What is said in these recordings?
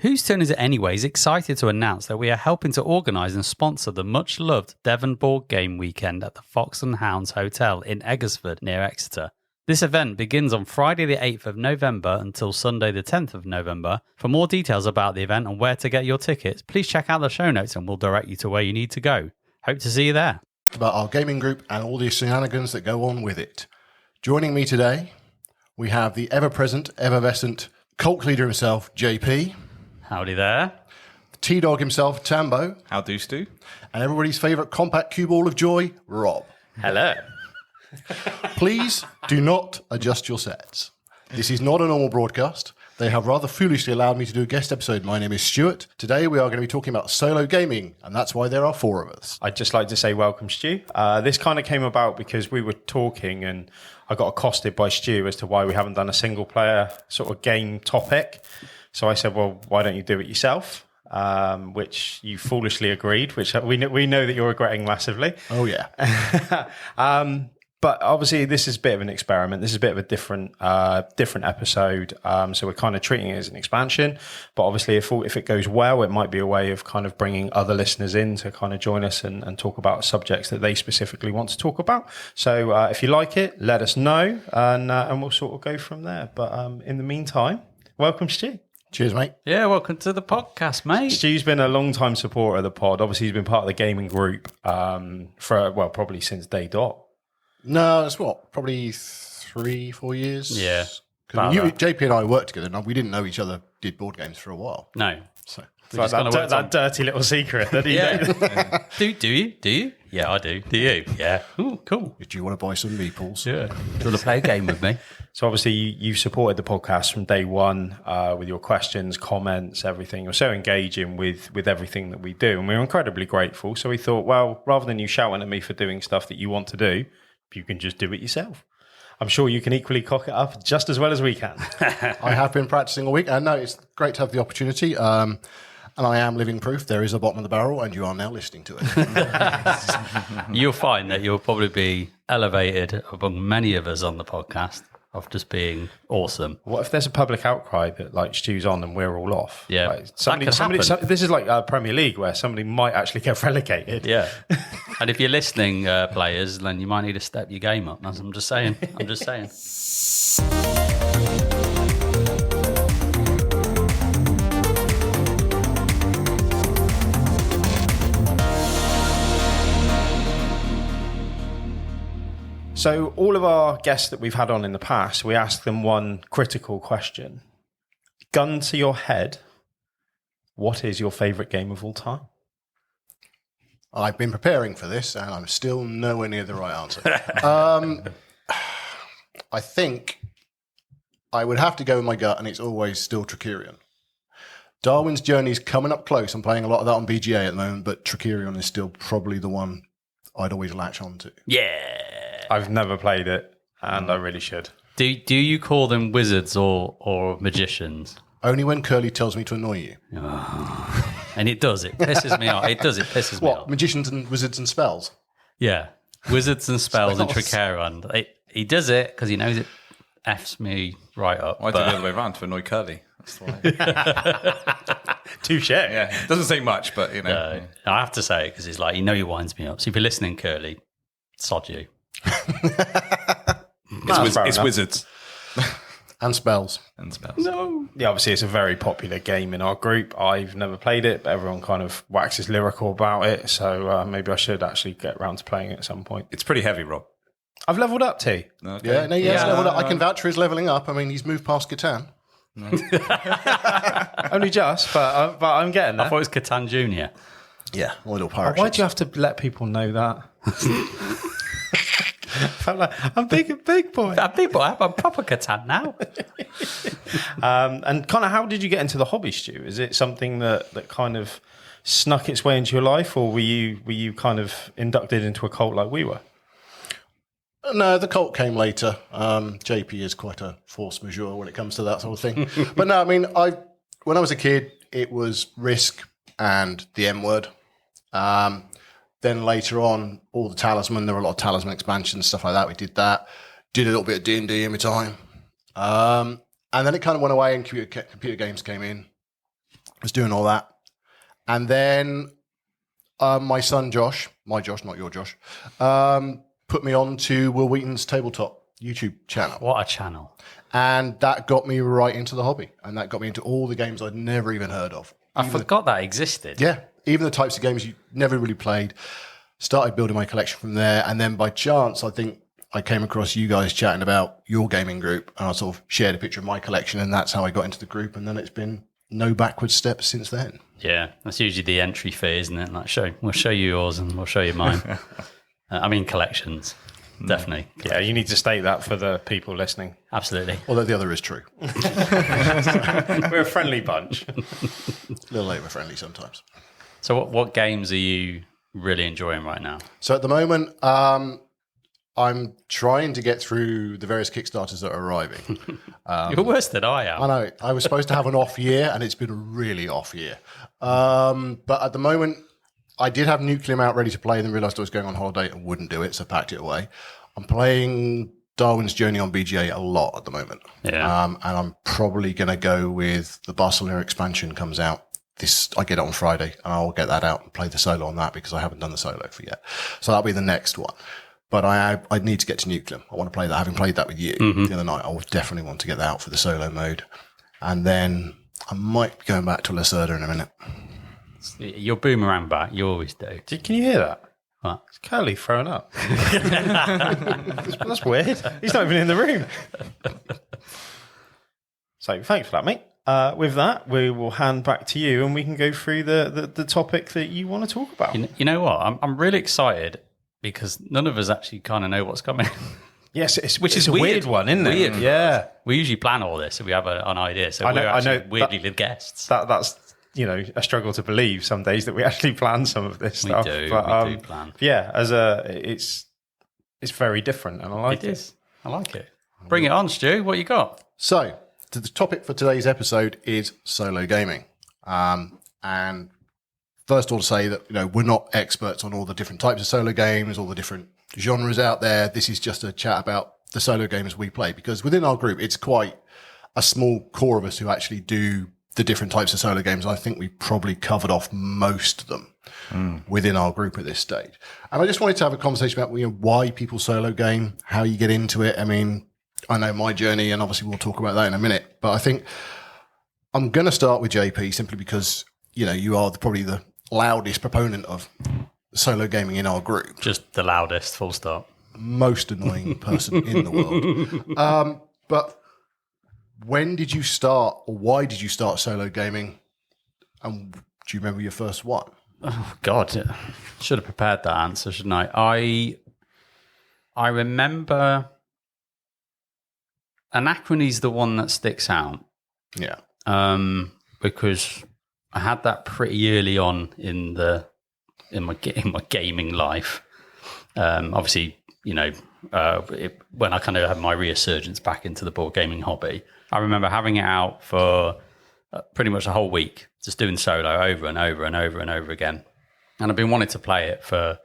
Whose Turn Is It Anyway is excited to announce that we are helping to organise and sponsor the much-loved Devon Board Game Weekend at the Fox and Hounds Hotel in Eggersford near Exeter. This event begins on Friday the 8th of November until Sunday the 10th of November. For more details about the event and where to get your tickets, please check out the show notes and we'll direct you to where you need to go. Hope to see you there. About our gaming group and all the shenanigans that go on with it. Joining me today, we have the ever-present, effervescent cult leader himself, JP. Howdy there. The T-Dog himself, Tambo. How do, Stu? And everybody's favourite compact cue ball of joy, Rob. Hello. Please do not adjust your sets. This is not a normal broadcast. They have rather foolishly allowed me to do a guest episode. My name is Stewart. Today we are going to be talking about solo gaming, and that's why there are 4 of us. I'd just like to say welcome, Stu. This kind of came about because we were talking and I got accosted by Stu as to why we haven't done a single player sort of game topic. So I said, well, why don't you do it yourself? Which you foolishly agreed, which we know that you're regretting massively. Oh, yeah. But obviously, this is a bit of an experiment. This is a bit of a different episode. So we're kind of treating it as an expansion. But obviously, if it goes well, it might be a way of kind of bringing other listeners in to kind of join us and talk about subjects that they specifically want to talk about. So if you like it, let us know, and we'll sort of go from there. But in the meantime, welcome, Stu. Cheers, mate. Yeah, welcome to the podcast, mate. Stu's been a long-time supporter of the pod. Obviously, he's been part of the gaming group probably since day dot. No, it's probably 3-4 years? Yeah. Because JP and I worked together, and we didn't know each other did board games for a while. No. So Like that dirty little secret that he Yeah. Do you? Yeah, I do. Do you? Yeah. Ooh, cool. Do you want to buy some meeples? Yeah. Do you want to play a game with me? So obviously you've supported the podcast from day one with your questions, comments, everything. You're so engaging with everything that we do, and we're incredibly grateful. So we thought, well, rather than you shouting at me for doing stuff that you want to do, you can just do it yourself. I'm sure you can equally cock it up just as well as we can. I have been practicing all week, and no, it's great to have the opportunity. And I am living proof there is a bottom of the barrel, and you are now listening to it. You'll find that you'll probably be elevated among many of us on the podcast of just being awesome. What if there's a public outcry that like Stu's on and we're all off? Yeah, like, this is like Premier League where somebody might actually get relegated. Yeah, and if you're listening, players, then you might need to step your game up. I'm just saying. So all of our guests that we've had on in the past, we ask them one critical question. Gun to your head, what is your favourite game of all time? I've been preparing for this, and I'm still nowhere near the right answer. I think I would have to go with my gut, and it's always still Tricerion. Darwin's Journey's coming up close. I'm playing a lot of that on BGA at the moment, but Tricerion is still probably the one I'd always latch on to. Yeah. I've never played it, and I really should. Do you call them wizards or magicians? Only when Curly tells me to annoy you. Oh. And it does. It pisses me off. It pisses me off. What, magicians and wizards and spells? Yeah. Wizards and spells and Tricerion. He does it because he knows it F's me right up. I do the other way around to annoy Curly. That's why. Touche. Yeah, it doesn't say much, but you know. No, I have to say it because he's like, he winds me up. So if you're listening, Curly, sod you. It's wizards. And spells. No. Yeah, obviously it's a very popular game in our group. I've never played it, but everyone kind of waxes lyrical about it. So maybe I should actually get around to playing it at some point. It's pretty heavy, Rob. I've leveled up, T. Okay. Yeah, leveled up. I can vouch for his levelling up. I mean, he's moved past Catan. No. Only just, but I'm getting there. I thought it was Catan Junior. Yeah, little pirate. Why do you have to let people know that? I felt like I'm big boy. I'm big boy. I'm proper Catan now. And kind of, how did you get into the hobby, Stu? Is it something that kind of snuck its way into your life, or were you kind of inducted into a cult like we were? No, the cult came later. JP is quite a force majeure when it comes to that sort of thing. But no, I mean, when I was a kid, it was Risk and the M word. Then later on, all the Talisman, there were a lot of Talisman expansions, stuff like that. We did that. Did a little bit of D&D in my time. And then it kind of went away and computer games came in. was doing all that. And then my son Josh, not your Josh, put me on to Will Wheaton's Tabletop YouTube channel. What a channel. And that got me right into the hobby. And that got me into all the games I'd never even heard of. I forgot that existed. Yeah, even the types of games you never really played. Started building my collection from there. And then by chance, I think I came across you guys chatting about your gaming group. And I sort of shared a picture of my collection. And that's how I got into the group. And then it's been no backward steps since then. Yeah, that's usually the entry fee, isn't it? Like, we'll show you yours and we'll show you mine. I mean, collections. Definitely. Yeah, you need to state that for the people listening. Absolutely. Although the other is true. We're a friendly bunch. A little over-friendly sometimes. So what games are you really enjoying right now? So at the moment, I'm trying to get through the various Kickstarters that are arriving. You're worse than I am. I know. I was supposed to have an off year, and it's been a really off year. But at the moment, I did have Nucleum out ready to play, and then realised I was going on holiday and wouldn't do it, so packed it away. I'm playing Darwin's Journey on BGA a lot at the moment. Yeah. And I'm probably going to go with the Barcelona expansion comes out. I get it on Friday, and I'll get that out and play the solo on that because I haven't done the solo for yet. So that'll be the next one. But I need to get to Nucleum. I want to play that. Having played that with you the other night, I would definitely want to get that out for the solo mode. And then I might be going back to Lacerda in a minute. You'll boomerang back. You always do. Can you hear that? What? It's Curly throwing up. That's weird. He's not even in the room. So thanks for that, mate. With that, we will hand back to you and we can go through the topic that you want to talk about. You know what? I'm really excited because none of us actually kind of know what's coming. Yes, which is a weird one, isn't it? Weird. Yeah. We usually plan all this, so we have an idea. So we're actually weirdly the guests. That's a struggle to believe some days that we actually plan some of this stuff. We do plan. Yeah, it's very different, and I like it. It is. I like it. Bring it on, Stu. What you got? So, the topic for today's episode is solo gaming. And first of all, to say that we're not experts on all the different types of solo games, all the different genres out there. This is just a chat about the solo games we play, because within our group, it's quite a small core of us who actually do the different types of solo games. I think we probably covered off most of them within our group at this stage. And I just wanted to have a conversation about why people solo game, how you get into it. I mean, I know my journey, and obviously we'll talk about that in a minute. But I think I'm going to start with JP simply because, you are probably the loudest proponent of solo gaming in our group. Just the loudest, full stop. Most annoying person in the world. But when did you start, or why did you start solo gaming? And do you remember your first one? Oh, God. Should have prepared that answer, shouldn't I? I remember Anachrony's the one that sticks out. Yeah. Because I had that pretty early on in my gaming life. Obviously, when I kind of had my resurgence back into the board gaming hobby, I remember having it out for pretty much a whole week, just doing solo over and over and over and over again. And I've been wanting to play it for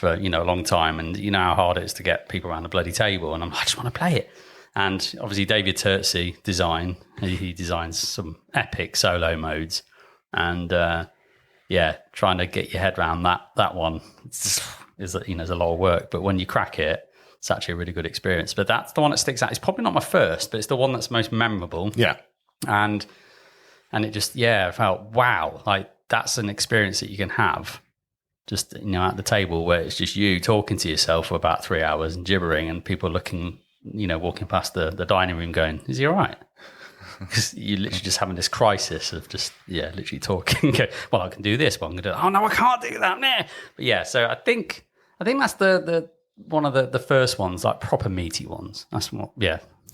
a long time. And you know how hard it is to get people around the bloody table. And I just want to play it. And obviously David Turtsey he designs some epic solo modes. And trying to get your head around that one is a lot of work. But when you crack it, it's actually a really good experience. But that's the one that sticks out. It's probably not my first, but it's the one that's most memorable. Yeah. And it just, I felt, wow, like that's an experience that you can have just, at the table where it's just you talking to yourself for about 3 hours and gibbering and people looking, walking past the dining room going, is he all right? Because you're literally just having this crisis of just, literally talking. Well, I can do this, but I'm going to do, oh no, I can't do that. Nah. But so I think that's the one of the first ones, like proper meaty ones. That's what,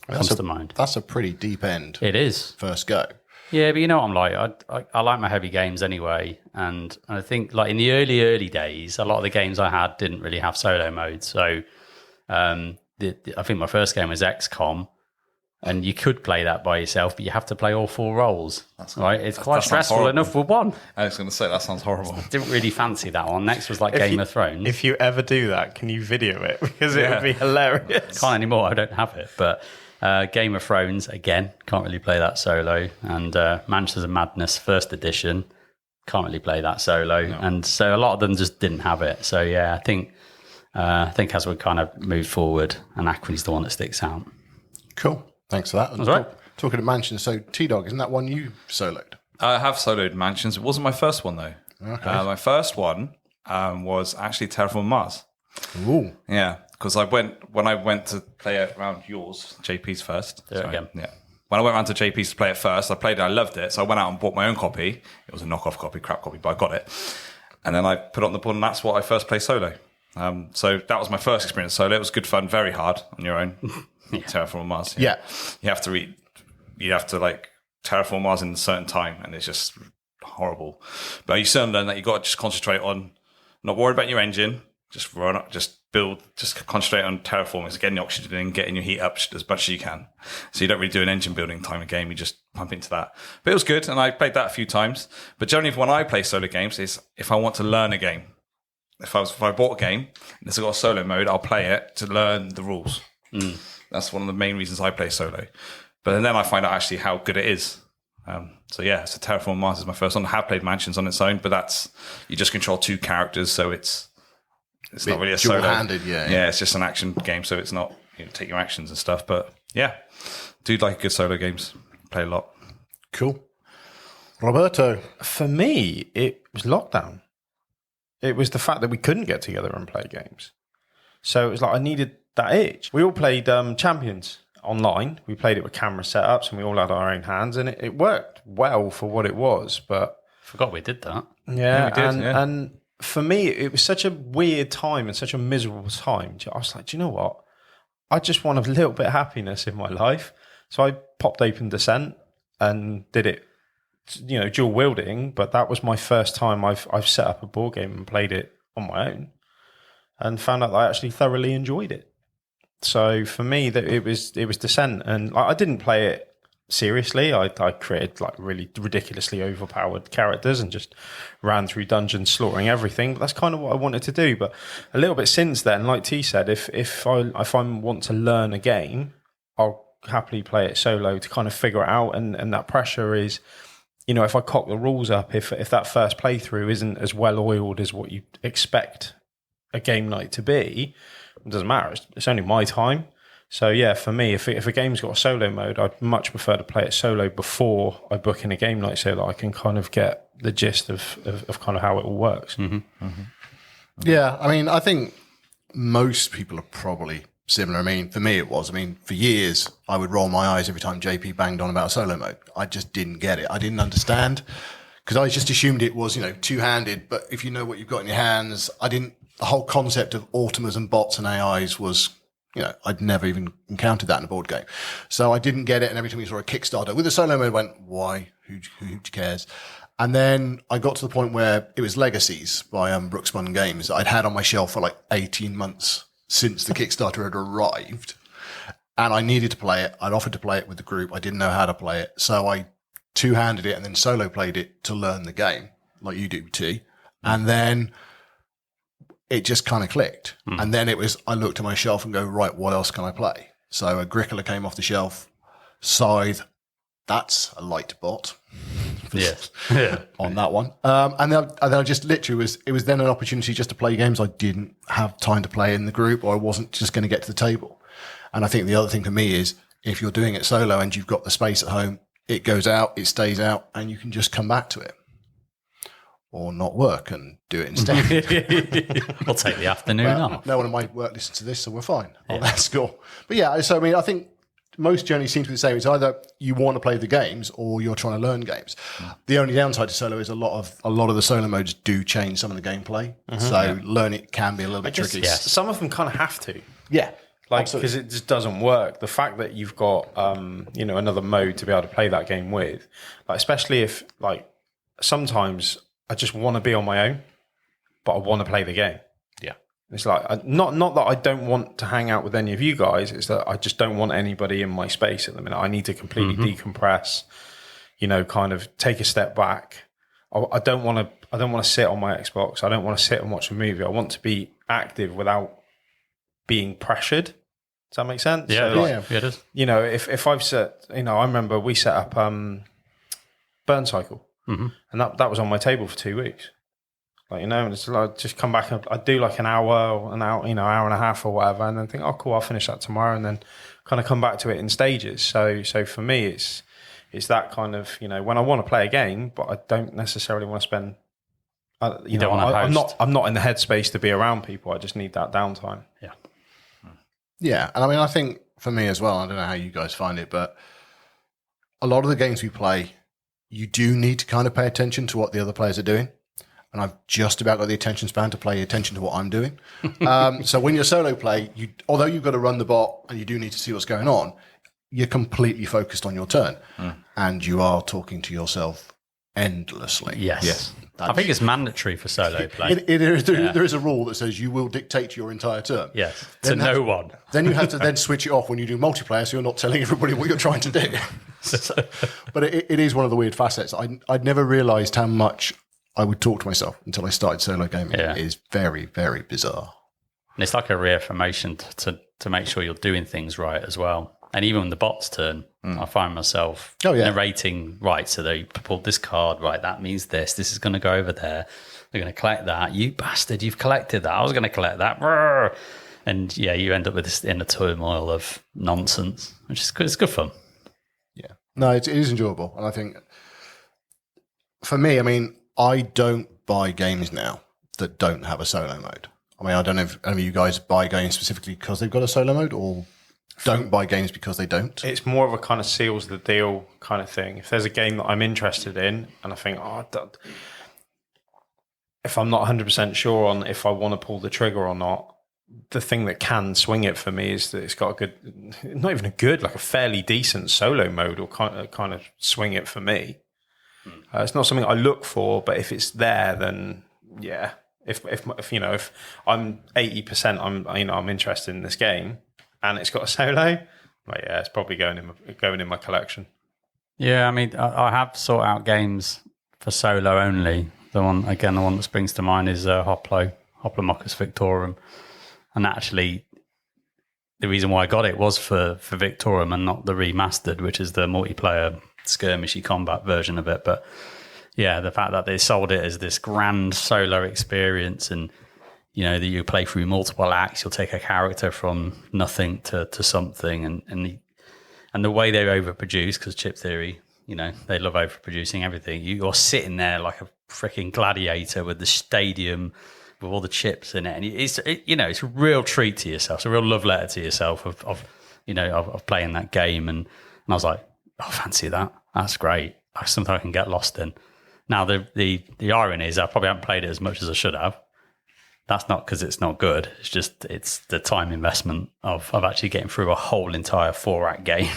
comes to mind. That's a pretty deep end. It is. First go. Yeah, but you know what I'm like? I like my heavy games anyway. And I think like in the early days, a lot of the games I had didn't really have solo mode. So I think my first game was XCOM. And you could play that by yourself, but you have to play all 4 roles, right? It's quite stressful enough for one. I was going to say, that sounds horrible. Didn't really fancy that one. Next was like Game of Thrones. If you ever do that, can you video it? Because it would be hilarious. Can't anymore. I don't have it. But Game of Thrones, again, can't really play that solo. And Manchester Madness, first edition, can't really play that solo. No. And so a lot of them just didn't have it. So, yeah, I think as we kind of move forward, Anachrony's the one that sticks out. Cool. Thanks for that. That's right. Talking of Mansions, so T-Dog, isn't that one you soloed? I have soloed Mansions. It wasn't my first one, though. Okay. My first one was actually Terraform Mars. Ooh. Yeah, because when I went to play it around yours, JP's first. Do it again. Yeah. When I went around to JP's to play it first, I played it, I loved it. So I went out and bought my own copy. It was a knockoff copy, crap copy, but I got it. And then I put it on the board, and that's what I first played solo. So that was my first experience solo. It was good fun, very hard on your own. Terraform Mars. Yeah. You have to like terraform Mars in a certain time, and it's just horrible. But you soon learn that you got to just concentrate on not worry about your engine, just run up, just build, just concentrate on terraforming, so getting the oxygen in, getting your heat up as much as you can. So you don't really do an engine building time a game, you just pump into that. But it was good, and I played that a few times. But generally when I play solo games is if I want to learn a game. If I bought a game and it's got a solo mode, I'll play it to learn the rules. That's one of the main reasons I play solo. But then I find out actually how good it is. So Terraform Mars is my first one. I have played Mansions on its own, but you just control two characters, so it's not really a solo. Dual-handed, yeah. It's just an action game, so it's not take your actions and stuff. But yeah, do like good solo games. Play a lot. Cool. Roberto. For me, it was lockdown. It was the fact that we couldn't get together and play games. So it was like I needed that itch. We all played Champions online. We played it with camera setups and we all had our own hands, and it worked well for what it was. But forgot we did that. Yeah, and for me, it was such a weird time and such a miserable time. I was like, do you know what? I just want a little bit of happiness in my life. So I popped open Descent and did it, dual wielding. But that was my first time I've set up a board game and played it on my own, and found out that I actually thoroughly enjoyed it. So for me, that it was Descent, and I didn't play it seriously. I created like really ridiculously overpowered characters and just ran through dungeons slaughtering everything. But that's kind of what I wanted to do. But a little bit since then, like T said, if I want to learn a game, I'll happily play it solo to kind of figure it out. And that pressure is, if I cock the rules up, if that first playthrough isn't as well oiled as what you expect a game night to be, it doesn't matter. It's only my time. So yeah, for me, if a game's got a solo mode, I'd much prefer to play it solo before I book in a game night, so that I can kind of get the gist of kind of how it all works. Mm-hmm. Mm-hmm. Yeah, I think most people are probably similar. For me it was. For years I would roll my eyes every time JP banged on about a solo mode. I just didn't get it. I didn't understand, because I just assumed it was, two-handed. But if you know what you've got in your hands, the whole concept of automas and bots and AIs was, I'd never even encountered that in a board game. So I didn't get it. And every time we saw a Kickstarter with a solo mode, I went, why? Who cares? And then I got to the point where it was Legacies by Brookspun Games that I'd had on my shelf for like 18 months since the Kickstarter had arrived. And I needed to play it. I'd offered to play it with the group. I didn't know how to play it. So I two-handed it and then solo played it to learn the game, like you do, T. And then it just kind of clicked. And then I looked at my shelf and go, right, what else can I play? So Agricola came off the shelf. Scythe, that's a light bot. Yes. On that one. And then I just literally it was then an opportunity just to play games I didn't have time to play in the group, or I wasn't just going to get to the table. And I think the other thing for me is, if you're doing it solo and you've got the space at home, it goes out, it stays out, and you can just come back to it. Or not work and do it instead. We'll take the afternoon off. No one in my work listens to this, so we're fine on that score. But yeah, so I think most journeys seem to be the same. It's either you want to play the games or you're trying to learn games. The only downside to solo is a lot of the solo modes do change some of the gameplay. So learn it can be a little bit tricky. Yes. Some of them kind of have to. Yeah. Because it just doesn't work. The fact that you've got another mode to be able to play that game with, especially if sometimes I just want to be on my own, but I want to play the game. Yeah. It's like, not that I don't want to hang out with any of you guys, it's that I just don't want anybody in my space at the minute. I need to completely decompress, kind of take a step back. I don't want to sit on my Xbox. I don't want to sit and watch a movie. I want to be active without being pressured Does that make sense? Yeah, So, yeah, it is. You know, if I've set, you know, I remember we set up Burn Cycle, and that was on my table for 2 weeks. Like, you know, and it's like just come back and I'd do like an hour, you know, hour and a half or whatever, and then think, oh, cool, I'll finish that tomorrow, and then kind of come back to it in stages. So for me, it's that kind of, you know, when I want to play a game, but I don't necessarily want to spend. You know, I'm not in the headspace to be around people. I just need that downtime. Yeah. Yeah, and I mean, I think for me as well, I don't know how you guys find it, but a lot of the games we play, you do need to kind of pay attention to what the other players are doing. And I've just about got the attention span to pay attention to what I'm doing. So when you're solo play, although you've got to run the bot and you do need to see what's going on, you're completely focused on your turn. And you are talking to yourself endlessly. Yes. I think it's mandatory for solo play. There is a rule that says you will dictate your entire turn. Yes, to no one. Then you have to then switch it off when you do multiplayer, so you're not telling everybody what you're trying to do. But it is one of the weird facets. I'd never realised how much I would talk to myself until I started solo gaming. Yeah. It is very, very bizarre. And it's like a reaffirmation to make sure you're doing things right as well. And even when the bot's turn, I find myself narrating, right, so they pulled this card, right, that means this is going to go over there. They're going to collect that. You bastard, you've collected that. I was going to collect that. And yeah, you end up with this inner turmoil of nonsense, which is good. It's good fun. Yeah. No, it is enjoyable. And I think for me, I mean, I don't buy games now that don't have a solo mode. I mean, I don't know if any of you guys buy games specifically because they've got a solo mode or don't buy games because they don't. It's more of a kind of seals the deal kind of thing. If there's a game that I'm interested in and I think, if I'm not 100% sure on if I want to pull the trigger or not, the thing that can swing it for me is that it's got a good, not even a good, like a fairly decent solo mode will kind of swing it for me. It's not something I look for, but if it's there, then yeah. If you know, if I'm 80%, I'm interested in this game, and it's got a solo, like yeah, it's probably going in my collection. Yeah, I mean, I have sought out games for solo only. The one that springs to mind is Hoplomachus Victorum, and actually, the reason why I got it was for Victorum and not the remastered, which is the multiplayer skirmishy combat version of it. But yeah, the fact that they sold it as this grand solo experience, and you know that you play through multiple acts, you'll take a character from nothing to something, and the way they overproduce, because Chip Theory, you know, they love overproducing everything. You're sitting there like a freaking gladiator with the stadium with all the chips in it, and it's a real treat to yourself. It's a real love letter to yourself of playing that game, and I was like, oh, fancy that. That's great. That's something I can get lost in. Now, the irony is I probably haven't played it as much as I should have. That's not because it's not good. It's just it's the time investment of actually getting through a whole entire 4-act game.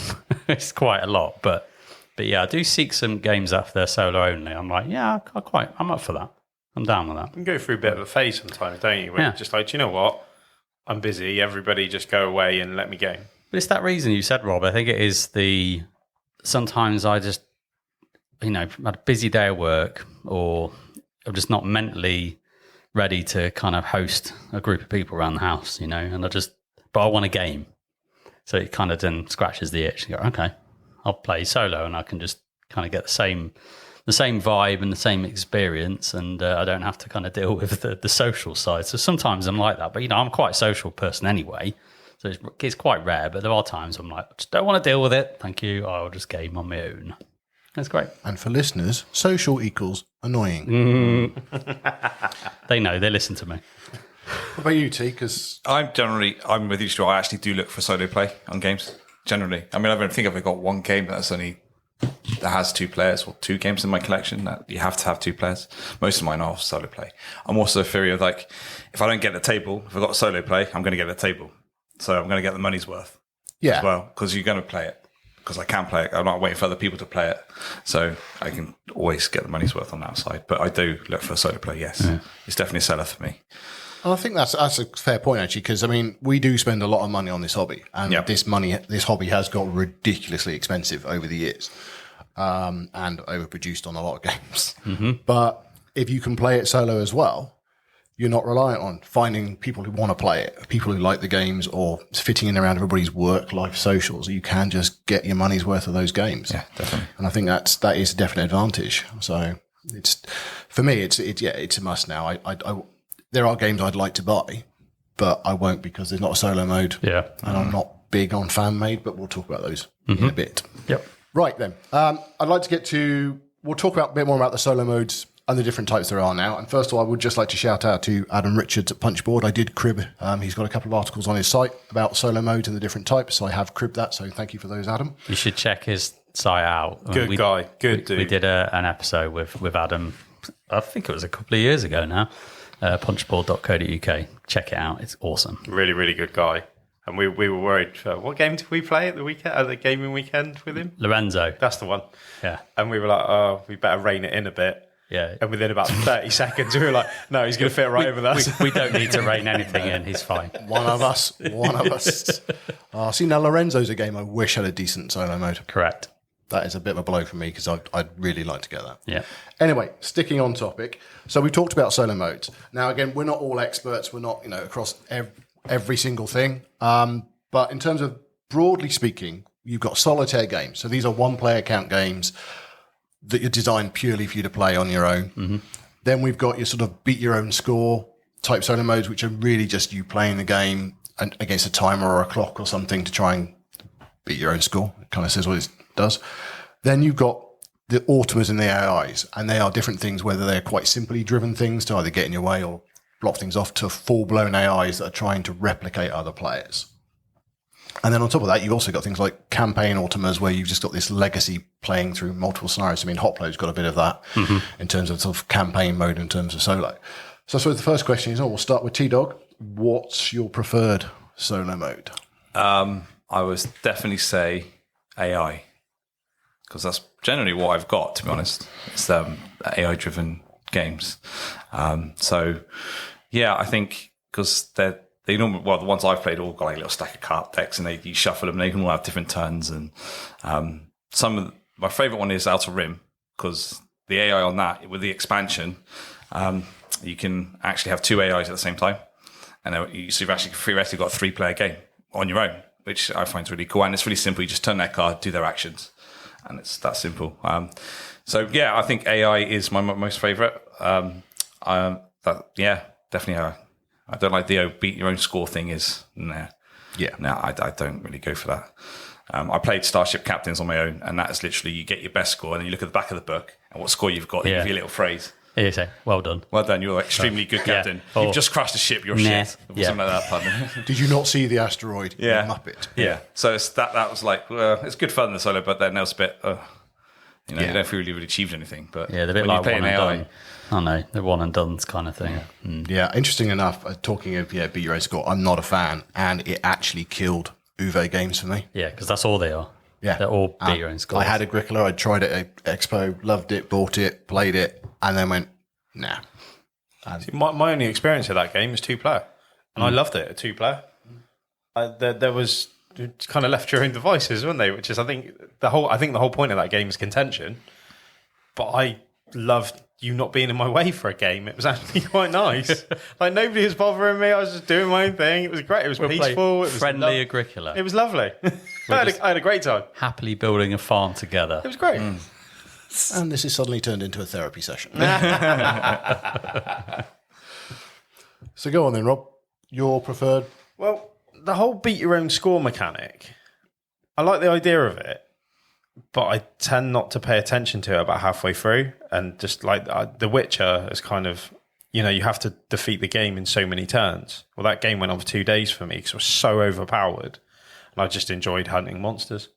It's quite a lot. But yeah, I do seek some games after they're solo only. I'm like, yeah, I'm up for that. I'm down with that. You can go through a bit of a phase sometimes, don't you? Where you're just like, you know what? I'm busy. Everybody just go away and let me game. But it's that reason you said, Rob. I think it is sometimes I just, you know, had a busy day at work, or I'm just not mentally ready to kind of host a group of people around the house, you know, and but I want a game. So it kind of then scratches the itch and go, okay, I'll play solo and I can just kind of get the same vibe and the same experience, and I don't have to kind of deal with the social side. So sometimes I'm like that, but you know, I'm quite a social person anyway. So it's quite rare, but there are times I'm like, I just don't want to deal with it. Thank you. I'll just game on my own. That's great. And for listeners, social equals annoying. They know. They listen to me. What about you, T? Because I'm with you, Stuart. I actually do look for solo play on games, generally. I mean, I don't think I've got one game that has 2 players, or 2 games in my collection that you have to have 2 players. Most of mine are solo play. I'm also a theory of like, if I don't get the table, if I've got solo play, I'm going to get the table. So I'm going to get the money's worth as well, because you're going to play it. Because I can play it. I'm not waiting for other people to play it. So I can always get the money's worth on that side. But I do look for solo play, yes. Yeah. It's definitely a seller for me. I think that's a fair point, actually, because, I mean, we do spend a lot of money on this hobby. And this hobby has got ridiculously expensive over the years, and overproduced on a lot of games. Mm-hmm. But if you can play it solo as well, you're not reliant on finding people who want to play it, people who like the games, or fitting in around everybody's work life socials. You can just get your money's worth of those games. Yeah, definitely. And I think that is a definite advantage. So it's, for me, it's a must now. There are games I'd like to buy, but I won't because there's not a solo mode. Yeah. And I'm not big on fan made, but we'll talk about those in a bit. Yep. Right then. I'd like to we'll talk about a bit more about the solo modes and the different types there are now. And first of all, I would just like to shout out to Adam Richards at Punchboard. I did crib. He's got a couple of articles on his site about solo modes and the different types. So I have cribbed that. So thank you for those, Adam. You should check his site out. Good guy. Good dude. We did an episode with Adam, I think it was a couple of years ago now, punchboard.co.uk. Check it out. It's awesome. Really, really good guy. And we were worried. What game did we play at the weekend? At the gaming weekend with him? Lorenzo. That's the one. Yeah. And we were like, oh, we better rein it in a bit. Yeah. And within about 30 seconds, we were like, no, he's going to fit right over us. We don't need to rein anything in. He's fine. One of us. See, now Lorenzo's a game I wish had a decent solo mode. Correct. That is a bit of a blow for me because I'd really like to get that. Yeah. Anyway, sticking on topic. So we talked about solo modes. Now, again, we're not all experts. We're not, across every single thing. But in terms of broadly speaking, you've got solitaire games. So these are one-player count games that you're designed purely for you to play on your own. Mm-hmm. Then we've got your sort of beat your own score type solo modes, which are really just you playing the game and against a timer or a clock or something to try and beat your own score. It kind of says what it does. Then you've got the automas and the AIs, and they are different things, whether they're quite simply driven things to either get in your way or block things off, to full-blown AIs that are trying to replicate other players. And then on top of that, you've also got things like campaign automas where you've just got this legacy playing through multiple scenarios. I mean, Hoplo's got a bit of that in terms of sort of campaign mode, in terms of solo. So I suppose the first question is, we'll start with T-Dog. What's your preferred solo mode? I would definitely say AI, because that's generally what I've got, to be honest. It's AI-driven games. So, yeah, I think because they normally, the ones I've played all got like a little stack of card decks, and you shuffle them, and they can all have different turns. And my favourite one is Outer Rim, because the AI on that, with the expansion, you can actually have two AIs at the same time. And so you've actually theoretically got a 3-player game on your own, which I find really cool. And it's really simple. You just turn their card, do their actions, and it's that simple. So, yeah, I think AI is my most favourite. Definitely. I don't like the beat your own score thing. I don't really go for that. I played Starship Captains on my own, and that is literally you get your best score, and then you look at the back of the book and what score you've got. You give you a little phrase. You say, well done. Well done. You're extremely good captain. Yeah. You've just crashed a ship. You're shit. Or something like that. Pardon. Did you not see the asteroid? Yeah. Muppet. Yeah. So it's that was like, it's good fun in the solo, but then there was a bit, you don't feel really achieved anything. But yeah, they're a bit like one and done. I know, the one and done kind of thing. Yeah, interesting enough, talking of beat your own score, I'm not a fan, and it actually killed Uwe games for me. Yeah, because that's all they are. Yeah. They're all beat your own score. I had a Agricola, I tried it at Expo, loved it, bought it, played it, and then went, nah. See, my only experience of that game is 2-player, and I loved it at 2-player. There was kind of left your own devices, weren't they? Which is, I think the whole point of that game is contention. But I loved you not being in my way for a game. It was actually quite nice. Like, nobody was bothering me. I was just doing my own thing. It was great. It was peaceful. It was friendly Agricola. It was lovely. I had a great time. Happily building a farm together. It was great. And this has suddenly turned into a therapy session. So go on then, Rob. Your preferred? Well, the whole beat your own score mechanic, I like the idea of it, but I tend not to pay attention to it about halfway through. And just like The Witcher is kind of, you have to defeat the game in so many turns. Well, that game went on for 2 days for me because it was so overpowered, and I just enjoyed hunting monsters.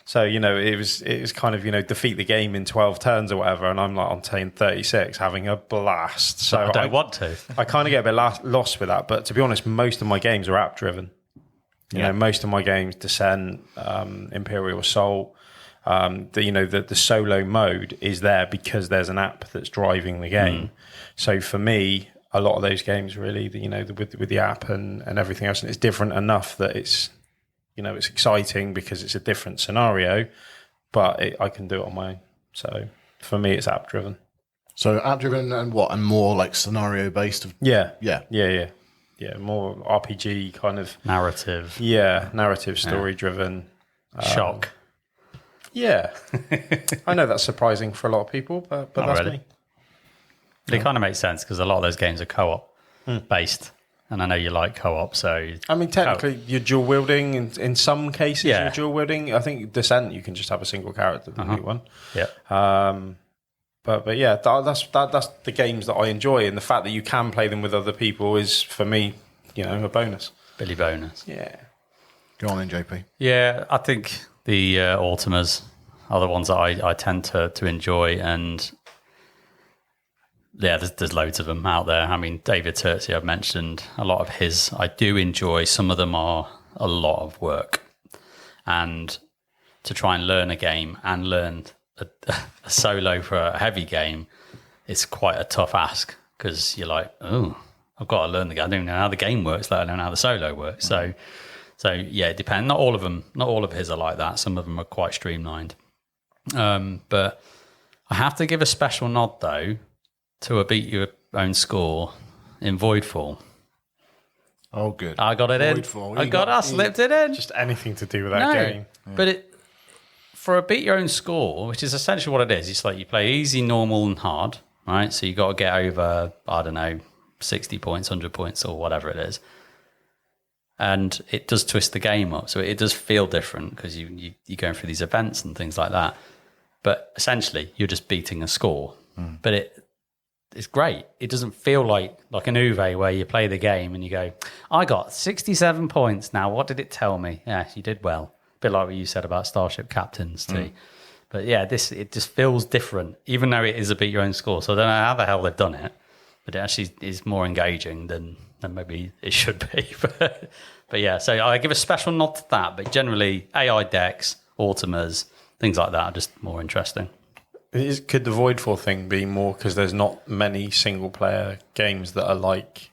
So, it was kind of, defeat the game in 12 turns or whatever, and I'm like on turn 36 having a blast. So I don't want to. I kind of get a bit lost with that. But to be honest, most of my games are app-driven. Most of my games, Descent, Imperial Assault, the solo mode is there because there's an app that's driving the game. So for me, a lot of those games really, with the app and everything else, and it's different enough that it's, it's exciting because it's a different scenario, but I can do it on my own. So for me, it's app driven. So app-driven and what? And more like scenario-based? Yeah. Yeah. More RPG kind of Narrative. Yeah, narrative, story-driven. Shock. Yeah, I know that's surprising for a lot of people, but that's really. me. It kind of makes sense because a lot of those games are co-op based. And I know you like co-op, so... I mean, technically, you're dual wielding. In some cases, you're dual wielding. I think Descent, you can just have a single character, the new one. Yeah. But yeah, that's the games that I enjoy, and the fact that you can play them with other people is, for me, a bonus. Billy bonus. Yeah. Go on then, JP. Yeah, I think the Ultimas are the ones that I tend to enjoy, and... Yeah, there's loads of them out there. I mean, David Turtsey, I've mentioned a lot of his. I do enjoy. Some of them are a lot of work. And to try and learn a game and learn a solo for a heavy game, it's quite a tough ask because you're like, oh, I've got to learn the game. I don't even know how the game works, let alone how the solo works. So yeah, it depends. Not all of them, not all of his are like that. Some of them are quite streamlined. But I have to give a special nod, though, to a beat your own score in Voidfall. Oh, good. I got it Voidfall. in. I slipped it in. Just anything to do with that game. But for a beat your own score, which is essentially what it is, it's like you play easy, normal, and hard, right? So you got to get over, 60 points, 100 points, or whatever it is. And it does twist the game up. So it does feel different because you're going through these events and things like that. But essentially, you're just beating a score. But it's great. It doesn't feel like an Uwe where you play the game and you go, I got 67 points. Now, what did it tell me? Yeah, you did well. A bit like what you said about Starship Captains too. But yeah, it just feels different, even though it is a beat your own score. So I don't know how the hell they've done it, but it actually is more engaging than maybe it should be. But yeah, so I give a special nod to that. But generally, AI decks, Ultimas, things like that are just more interesting. Could the Voidfall thing be more because there's not many single player games that are like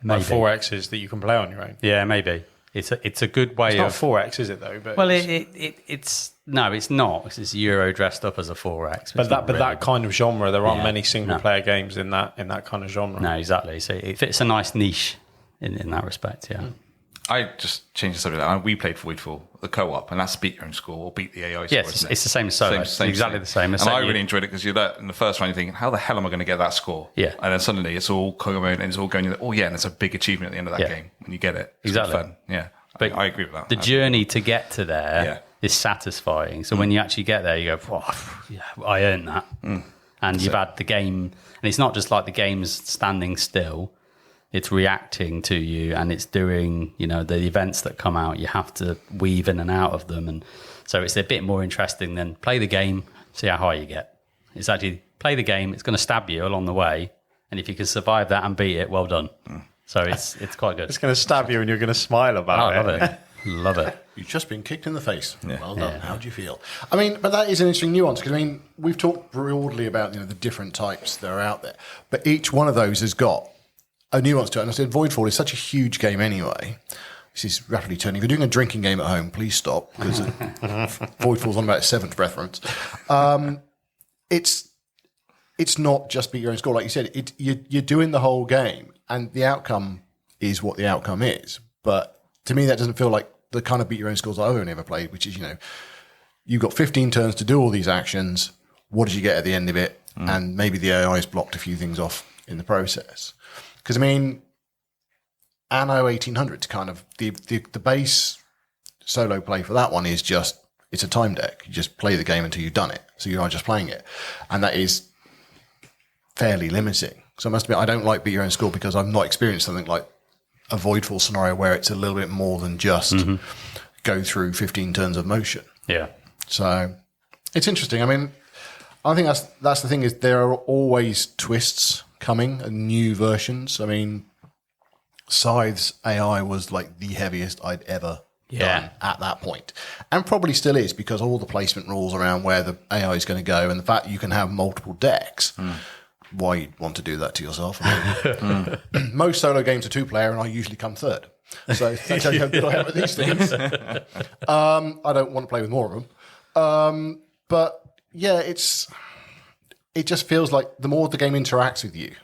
4Xs that you can play on your own? Yeah, maybe. It's a good way of... It's not 4X, is it, though? But well, it's... No, it's not. It's Euro dressed up as a 4X. But that kind of genre, there aren't many single player games in that kind of genre. No, exactly. So it fits a nice niche in that respect, yeah. I just changed the subject. We played Voidfall, the co-op, and that's beat your own score or beat the AI score. Yes, it's the same as solo. Same, exactly the same. And I really enjoyed it because you're there in the first round, you're thinking, how the hell am I going to get that score? Yeah. And then suddenly it's all coming and it's all going, oh yeah, and it's a big achievement at the end of that game when you get it. It's exactly. fun. Yeah. But I agree with that. The journey to get to there is satisfying. So when you actually get there, you go, I earned that. And you've had the game, and it's not just like the game's standing still. It's reacting to you and it's doing, the events that come out, you have to weave in and out of them. And so it's a bit more interesting than play the game, see how high you get. It's actually play the game, it's going to stab you along the way. And if you can survive that and beat it, well done. So it's quite good. It's going to stab you and you're going to smile about it. I love it. Love it. You've just been kicked in the face. Yeah. Well done. Yeah. How do you feel? I mean, but that is an interesting nuance because, we've talked broadly about, the different types that are out there. But each one of those has got a nuance to it. And I said Voidfall is such a huge game anyway. This is rapidly turning. If you're doing a drinking game at home, please stop because Voidfall's on about its seventh reference. It's not just beat your own score. Like you said, you're doing the whole game and the outcome is what the outcome is. But to me, that doesn't feel like the kind of beat your own scores I've only ever played, which is, you've got 15 turns to do all these actions. What did you get at the end of it? And maybe the AI has blocked a few things off in the process. Because, Anno 1800's kind of the base solo play for that one is just, it's a time deck. You just play the game until you've done it. So you are just playing it. And that is fairly limiting. So I must admit, I don't like beat your own score because I've not experienced something like a Voidfall scenario where it's a little bit more than just go through 15 turns of motion. Yeah. So it's interesting. I think that's the thing is there are always twists coming and new versions. Scythe's AI was like the heaviest I'd ever done at that point. And probably still is because all the placement rules around where the AI is going to go and the fact you can have multiple decks. Why you'd want to do that to yourself. Most solo games are 2-player and I usually come third. So that's how good I am at these things. I don't want to play with more of them. But yeah, it just feels like the more the game interacts with you,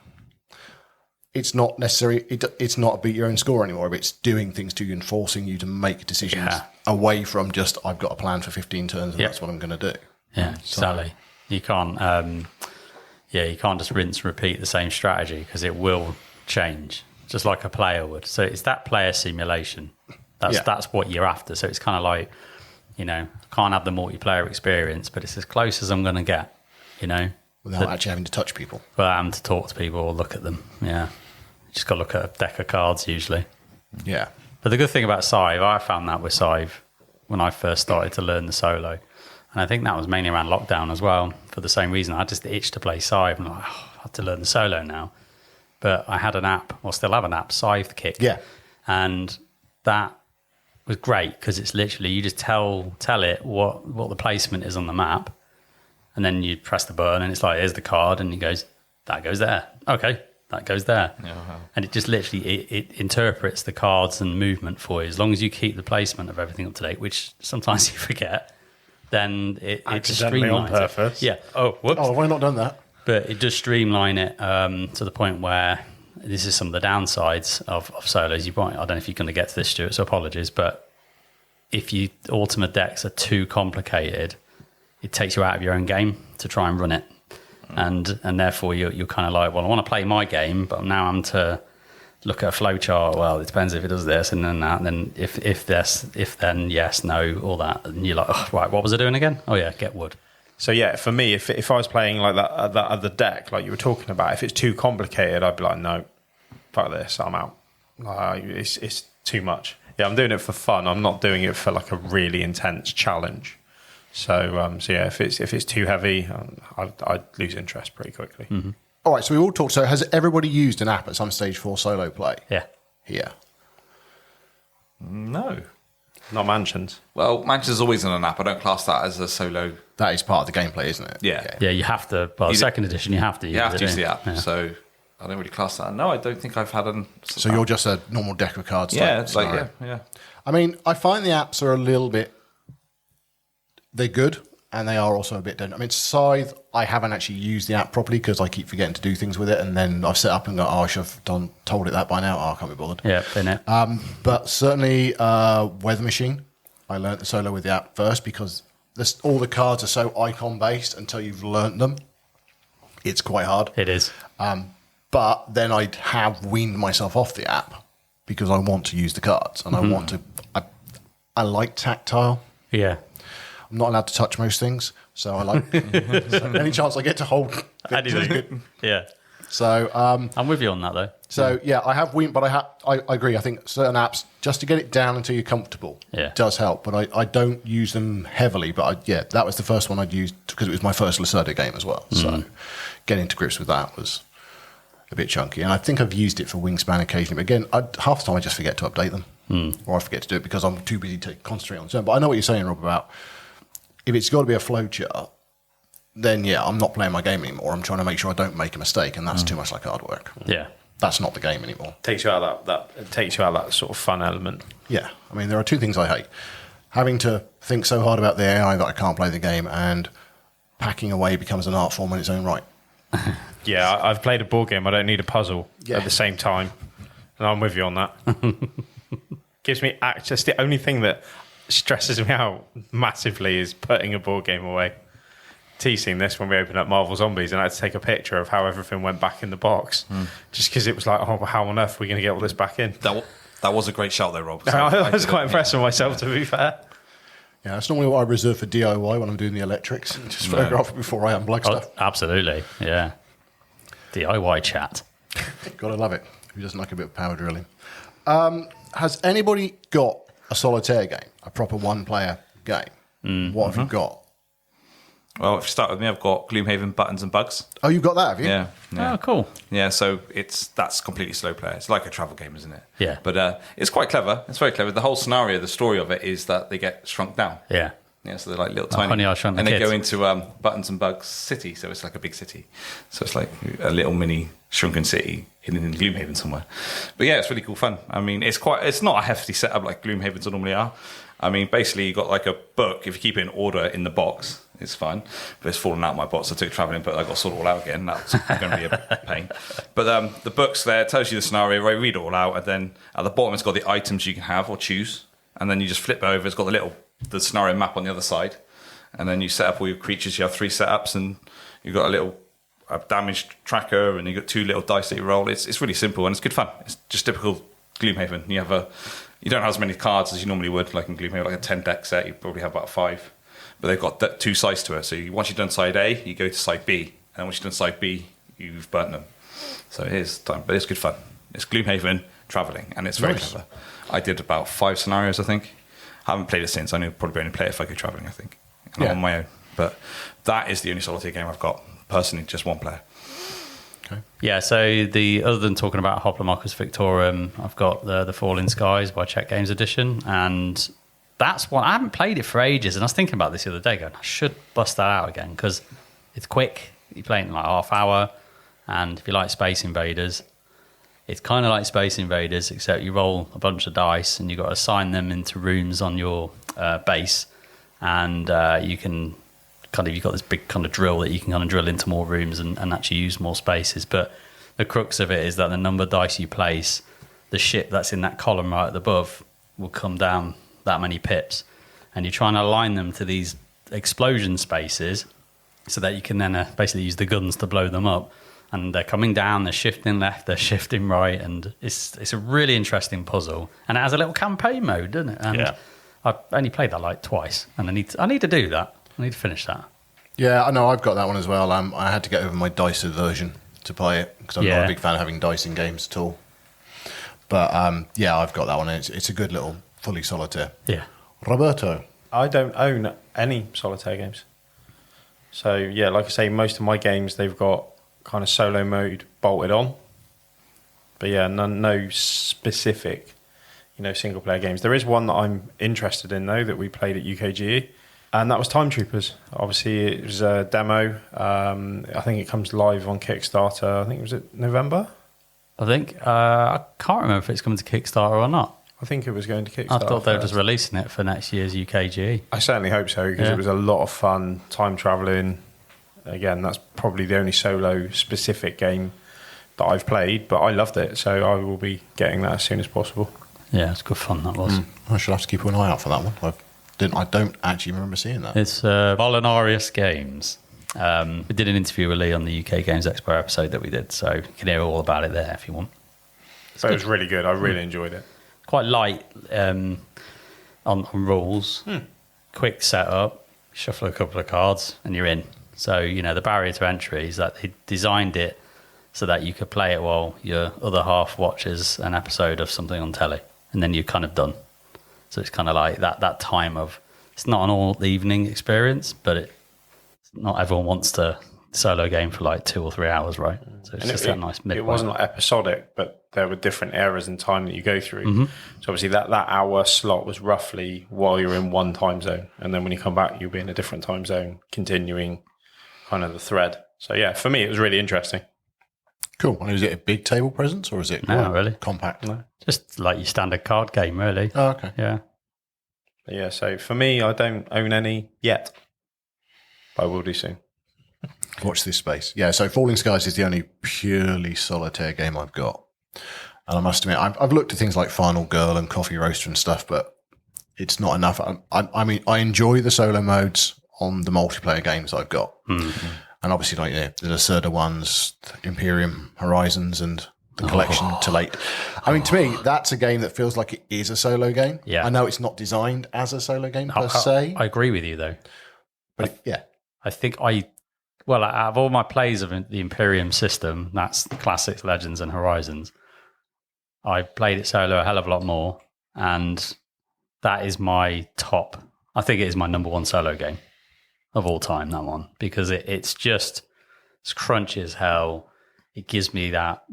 it's not necessary. It's not a beat your own score anymore. But it's doing things to you and forcing you to make decisions away from just I've got a plan for 15 turns and that's what I'm going to do. Yeah, exactly. You can't. You can't just rinse and repeat the same strategy because it will change, just like a player would. So it's that player simulation. That's what you're after. So it's kind of like, can't have the multiplayer experience, but it's as close as I'm going to get. Without actually having to touch people. Well, having to talk to people or look at them. Yeah. You just got to look at a deck of cards usually. Yeah. But the good thing about Scythe, I found that with Scythe when I first started to learn the solo. And I think that was mainly around lockdown as well, for the same reason. I had just the itch to play Scythe. I'm like, I have to learn the solo now. But I had an app, or still have an app, Scythe Kick. Yeah. And that was great because it's literally, you just tell it what the placement is on the map. And then you press the button and it's like, here's the card. And it goes, that goes there. Okay, that goes there. Uh-huh. And it just literally, it interprets the cards and movement for you. As long as you keep the placement of everything up to date, which sometimes you forget, then it just streamlines on purpose. it. Yeah. Oh, whoops. Oh, have I not done that? But it does streamline it to the point where this is some of the downsides of solos. I don't know if you're going to get to this, Stuart, so apologies. But if you ultimate decks are too complicated, it takes you out of your own game to try and run it. And therefore you're kind of like, well, I want to play my game, but now I'm to look at a flow chart. Well, it depends if it does this and then that. And then if then yes, no, all that. And you're like, oh, right, what was I doing again? Oh yeah, get wood. So yeah, for me, if I was playing like that other deck, like you were talking about, if it's too complicated, I'd be like, no, fuck this, I'm out. It's too much. Yeah, I'm doing it for fun. I'm not doing it for like a really intense challenge. So yeah, if it's too heavy, I'd lose interest pretty quickly. Mm-hmm. All right, so we all talked. So has everybody used an app at some stage for solo play? Yeah. Here. No. Not Mansions. Well, Mansions is always on an app. I don't class that as a solo. That is part of the gameplay, isn't it? Yeah. Okay. Yeah, you have to. Well, second edition, you have to use it. You have to use the app. Yeah. So I don't really class that. No, I don't think I've had an. So you're just a normal deck of cards. Yeah, it's like, yeah. I mean, I find the apps are a little bit. They're good, and they are also a bit different. I mean, Scythe, I haven't actually used the app properly because I keep forgetting to do things with it, and then I've set up and go, oh, I should have told it that by now. Oh, I can't be bothered. Yeah, in it. But certainly, Weather Machine, I learnt the solo with the app first because all the cards are so icon-based until you've learnt them. It's quite hard. It is. But then I have weaned myself off the app because I want to use the cards, and I want to... I like tactile. Yeah. I'm not allowed to touch most things, so I like so any chance I get to hold. Good. Yeah. So I'm with you on that though. So yeah, I have weaned, but I agree. I think certain apps just to get it down until you're comfortable does help. But I don't use them heavily. But that was the first one I'd used because it was my first Lacerda game as well. So getting to grips with that was a bit chunky. And I think I've used it for Wingspan occasionally. But again, half the time I just forget to update them, or I forget to do it because I'm too busy to concentrate on them. But I know what you're saying, Rob, about. If it's got to be a flowchart, then I'm not playing my game anymore. I'm trying to make sure I don't make a mistake, and that's too much like hard work. Yeah, that's not the game anymore. Takes you out of that sort of fun element. Yeah, I mean there are two things I hate: having to think so hard about the AI that I can't play the game, and packing away becomes an art form in its own right. Yeah, I've played a board game. I don't need a puzzle at the same time, and I'm with you on that. Gives me access. The only thing that stresses me out massively is putting a board game away. Teasing this when we opened up Marvel Zombies, and I had to take a picture of how everything went back in the box, just because it was like, oh, how on earth are we going to get all this back in? That was a great shout though, Rob. So I was quite impressed with myself, to be fair. Yeah, that's normally what I reserve for DIY when I'm doing the electrics. Just photograph it before I unplug stuff. Absolutely, yeah. DIY chat. Gotta love it. Who doesn't like a bit of power drilling? Has anybody got a solitaire game, a proper one-player game? What have you got? Well, if you start with me, I've got Gloomhaven Buttons and Bugs. Oh, you've got that, have you? Yeah. Oh, cool. Yeah, so that's completely slow player. It's like a travel game, isn't it? Yeah. But it's quite clever. It's very clever. The whole scenario, the story of it is that they get shrunk down. Yeah. Yeah, so they're like little tiny. Honey, I Shrunk the And they Kids. go into Buttons and Bugs City, so it's like a big city. So it's like a little mini shrunken city hidden in Gloomhaven somewhere. But yeah, it's really cool fun. I mean, it's not a hefty setup like Gloomhavens normally are. I mean, basically, you got like a book. If you keep it in order in the box, It's fine, but it's fallen out of my box. I took it travelling, but I got to sort it all out again. That's going to be a pain. But the book's there, tells you the scenario. I read it all out, and then at the bottom it's got the items you can have or choose, and then you just flip over. It's got the scenario map on the other side, and then you set up all your creatures. You have 3 setups, and you've got a damage tracker, and you've got 2 little dice that you roll. It's really simple and it's good fun. It's just typical Gloomhaven. You don't have as many cards as you normally would, like in Gloomhaven, like a 10 deck set. You probably have about 5. But they've got 2 sides to it. So once you've done side A, you go to side B. And once you've done side B, you've burnt them. So it is time, but it's good fun. It's Gloomhaven travelling, and it's very clever. I did about 5 scenarios, I think. I haven't played it since. I probably only play it if I go travelling, I think. And I'm on my own. But that is the only solitaire game I've got. Personally, just 1 player. Okay. Yeah, so other than talking about Hoplomachus Victorum, I've got the Falling Skies by Czech Games Edition, and that's one I haven't played it for ages, and I was thinking about this the other day, going, I should bust that out again because it's quick. You play it in like half hour, and if you like Space Invaders, it's kind of like Space Invaders, except you roll a bunch of dice and you've got to assign them into rooms on your base, and you can you've got this big kind of drill that you can kind of drill into more rooms and actually use more spaces. But the crux of it is that the number of dice you place, the ship that's in that column right above will come down that many pips, and you're trying to align them to these explosion spaces so that you can then basically use the guns to blow them up, and they're coming down, they're shifting left, they're shifting right, and it's a really interesting puzzle, and it has a little campaign mode, doesn't it? And I've only played that like twice, and I need to do that. I need to finish that. Yeah, I know, I've got that one as well. I had to get over my dice aversion to play it because I'm not a big fan of having dice in games at all. But I've got that one. It's a good little fully solitaire. Yeah. Roberto. I don't own any solitaire games. So, yeah, like I say, most of my games, they've got kind of solo mode bolted on. But, yeah, no specific, single-player games. There is one that I'm interested in, though, that we played at UKGE, and that was Time Troopers. Obviously, it was a demo. I think it comes live on Kickstarter. I think, was it November? I think. I can't remember if it's coming to Kickstarter or not. I think it was going to Kickstarter. I thought they were just releasing it for next year's UKGE. I certainly hope so, because it was a lot of fun, time travelling. Again, that's probably the only solo-specific game that I've played, but I loved it, so I will be getting that as soon as possible. Yeah, it's good fun, that was. I should have to keep an eye out for that one. I don't actually remember seeing that. It's Molinarius Games. We did an interview with Lee on the UK Games Expo episode that we did, so you can hear all about it there if you want. So it was really good. I really enjoyed it. Quite light on rules. Quick setup, shuffle a couple of cards, and you're in. So, the barrier to entry is that they designed it so that you could play it while your other half watches an episode of something on telly, and then you're kind of done. So it's kind of like that time of, it's not an all evening experience, but not everyone wants to solo game for like 2 or 3 hours, right? So it's just that nice midway. It wasn't like episodic, but there were different eras in time that you go through. So obviously that hour slot was roughly while you're in one time zone, and then when you come back, you'll be in a different time zone, continuing kind of the thread. So yeah, for me, it was really interesting. Cool. And is it a big table presence, or is it really compact? No. Just like your standard card game, really. Oh, okay. Yeah. But yeah, so for me, I don't own any yet, but I will do soon. Watch this space. Yeah, so Falling Skies is the only purely solitaire game I've got. And I must admit, I've looked at things like Final Girl and Coffee Roaster and stuff, but it's not enough. I mean, I enjoy the solo modes on the multiplayer games I've got. And obviously, like the Lacerda ones, Imperium Horizons, and the collection to late. I mean, to me, that's a game that feels like it is a solo game. Yeah. I know it's not designed as a solo game per se. I agree with you, though. But yeah. I think well, out of all my plays of the Imperium system, that's the Classics, Legends, and Horizons, I played it solo a hell of a lot more, and that is my top. I think it is my number 1 solo game of all time, that one, because it's crunchy as hell. It gives me that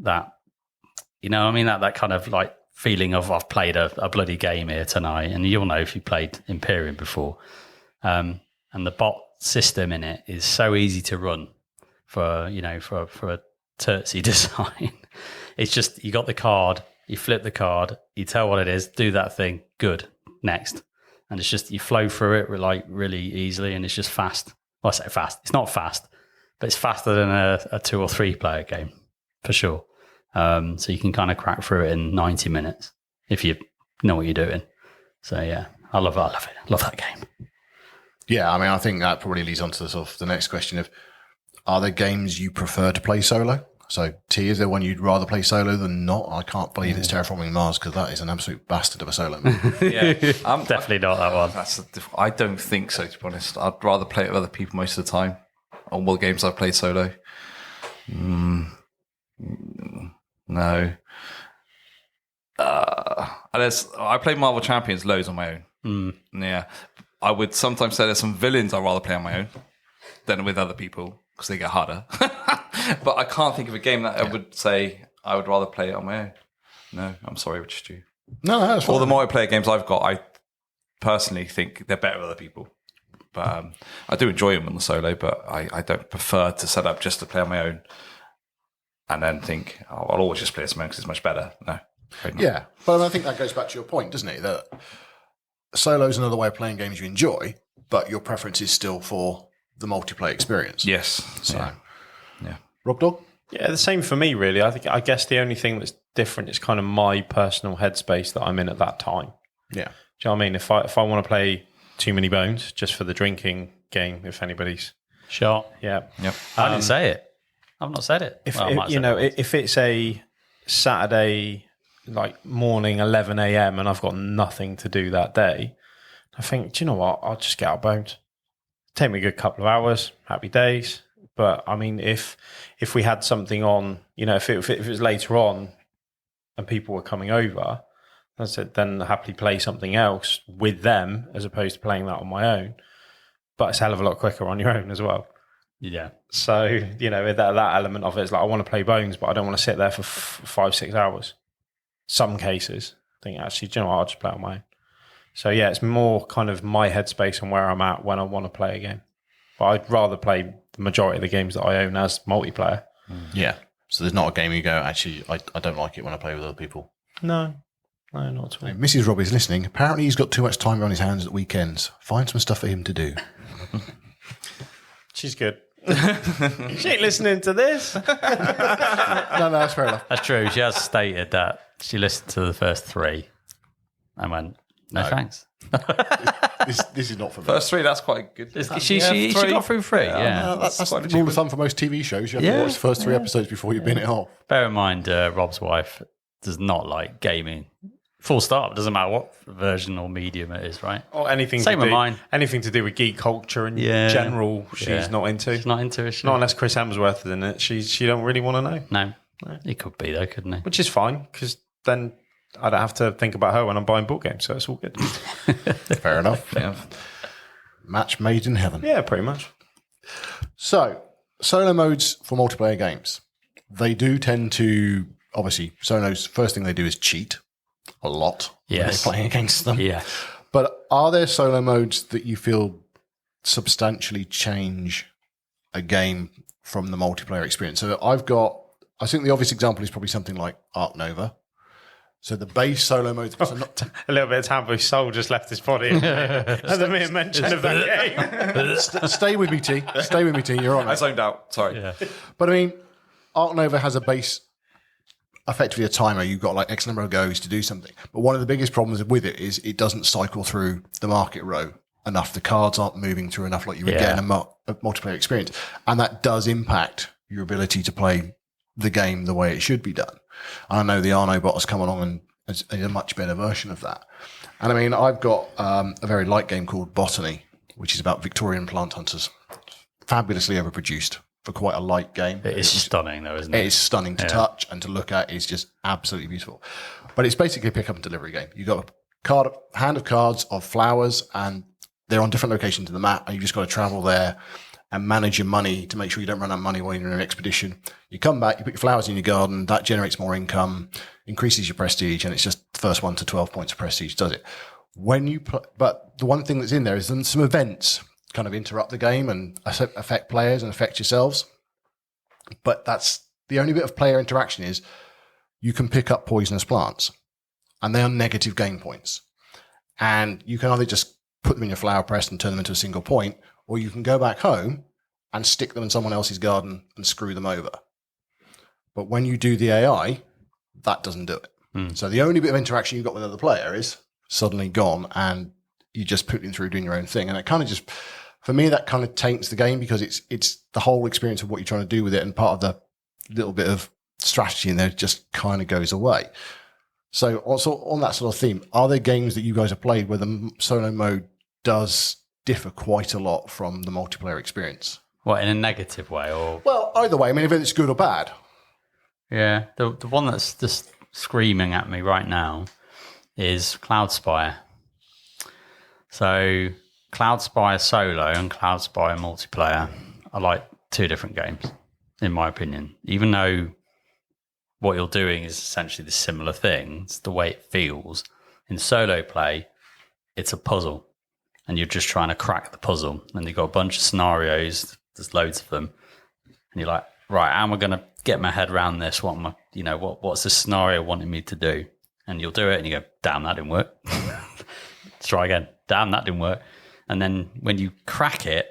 you know what I mean, that kind of like feeling of I've played a bloody game here tonight, and you'll know if you played Imperium before. And the bot system in it is so easy to run for a Tertsy design. It's just, you got the card, you flip the card, you tell what it is, do that thing, good, next. And it's just, you flow through it like really easily, and it's just fast. Well, I say fast. It's not fast, but it's faster than a 2 or 3 player game for sure. So you can kind of crack through it in 90 minutes if you know what you're doing. So yeah, I love it. I love that game. Yeah, I mean, I think that probably leads on to sort of the next question of, are there games you prefer to play solo? So, T, is there one you'd rather play solo than not? I can't believe it's Terraforming Mars, because that is an absolute bastard of a solo mode. Definitely not that one. I don't think so, to be honest. I'd rather play it with other people most of the time. On all the games I've played solo. No. I play Marvel Champions loads on my own. Yeah. I would sometimes say there's some villains I'd rather play on my own than with other people, because they get harder. But I can't think of a game that I would say I would rather play it on my own. No, I'm sorry, Stu. No, that's fine. All the multiplayer games I've got, I personally think they're better with other people. But I do enjoy them on the solo, but I don't prefer to set up just to play on my own and then think, I'll always just play this because it's much better. No. Yeah, but I think that goes back to your point, doesn't it? That solo is another way of playing games you enjoy, but your preference is still for the multiplayer experience. Yes. So, yeah. Rob Dog? Yeah, the same for me, really. I guess the only thing that's different is kind of my personal headspace that I'm in at that time. Yeah. Do you know what I mean? If I want to play Too Many Bones just for the drinking game, if anybody's... Sure. Yeah. Yep. I didn't say it. I've not said it. If it's a Saturday, like morning, 11 a.m. and I've got nothing to do that day, I think, do you know what? I'll just get out Bones. Take me a good couple of hours, happy days. But I mean, if we had something on, if it was later on and people were coming over, I said, then happily play something else with them as opposed to playing that on my own. But it's a hell of a lot quicker on your own as well. Yeah. So, that element of it is like, I want to play Bones, but I don't want to sit there for 5-6 hours. Some cases, I think actually, do you know what, I'll just play on my own. So yeah, it's more kind of my headspace and where I'm at when I want to play a game. But I'd rather play the majority of the games that I own as multiplayer. Yeah. So there's not a game you go, actually, I don't like it when I play with other people. No, not at all. Mrs. Rob is listening. Apparently he's got too much time on his hands at weekends. Find some stuff for him to do. She's good. She ain't listening to this. No, that's fair enough. That's true. She has stated that she listened to the first 3 and went, no thanks. This is not for me. First 3, that's quite good. She got through 3, yeah. That's the rule of thumb for most TV shows. You have to watch the first 3 episodes before you bin it off. Bear in mind, Rob's wife does not like gaming. Full stop. It doesn't matter what version or medium it is, right? Or anything. Same with mine. Anything to do with geek culture in general, she's not into. She's not into it. Not unless Chris Hemsworth is in it. She don't really want to know. No. He could be though, couldn't he? Which is fine, because then I don't have to think about her when I'm buying board games, so it's all good. Fair enough. Yeah. Match made in heaven. Yeah, pretty much. So, solo modes for multiplayer games. They do tend to, obviously, solos, first thing they do is cheat a lot when they're playing against them. Yeah. But are there solo modes that you feel substantially change a game from the multiplayer experience? So I think the obvious example is probably something like Arc Nova. So the base solo modes... A little bit of Tambo soul just left his body. And the mere mention of that game. Stay with me, T. Stay with me, T. You're on. I zoned out. Sorry. Yeah. But I mean, Arc Nova has a base, effectively a timer. You've got like X number of goes to do something. But one of the biggest problems with it is it doesn't cycle through the market row enough. The cards aren't moving through enough like you would get in a multiplayer experience. And that does impact your ability to play the game the way it should be done. And I know the Arno bot has come along and is a much better version of that. And I mean, I've got a very light game called Botany, which is about Victorian plant hunters. Fabulously overproduced for quite a light game. It is stunning though, isn't it? It is stunning to touch and to look at. It's just absolutely beautiful. But it's basically a pick up and delivery game. You've got a hand of cards of flowers and they're on different locations in the map and you've just got to travel there and manage your money to make sure you don't run out of money while you're in an expedition. You come back, you put your flowers in your garden, that generates more income, increases your prestige, and it's just the first 1 to 12 points of prestige does it. But the one thing that's in there is some events kind of interrupt the game and affect players and affect yourselves. But that's the only bit of player interaction is you can pick up poisonous plants and they are negative game points. And you can either just put them in your flower press and turn them into a single point, or you can go back home and stick them in someone else's garden and screw them over. But when you do the AI, that doesn't do it. So the only bit of interaction you've got with another player is suddenly gone, and you just put them through doing your own thing. And it kind of just, for me, that kind of taints the game, because it's the whole experience of what you're trying to do with it, and part of the little bit of strategy in there just kind of goes away. So also on that sort of theme, are there games that you guys have played where the solo mode does differ quite a lot from the multiplayer experience? What, in a negative way, or? Well, either way. I mean, if it's good or bad. Yeah, the one that's just screaming at me right now is Cloudspire. So Cloudspire solo and Cloudspire multiplayer are like two different games, in my opinion. Even though what you're doing is essentially the similar thing, it's the way it feels. In solo play, it's a puzzle, and you're just trying to crack the puzzle. And you've got a bunch of scenarios, there's loads of them, and you're like, right, how am I going to get my head around this? What am I, what's the scenario wanting me to do? And you'll do it, and you go, damn, that didn't work. Let's try again. Damn, that didn't work. And then when you crack it,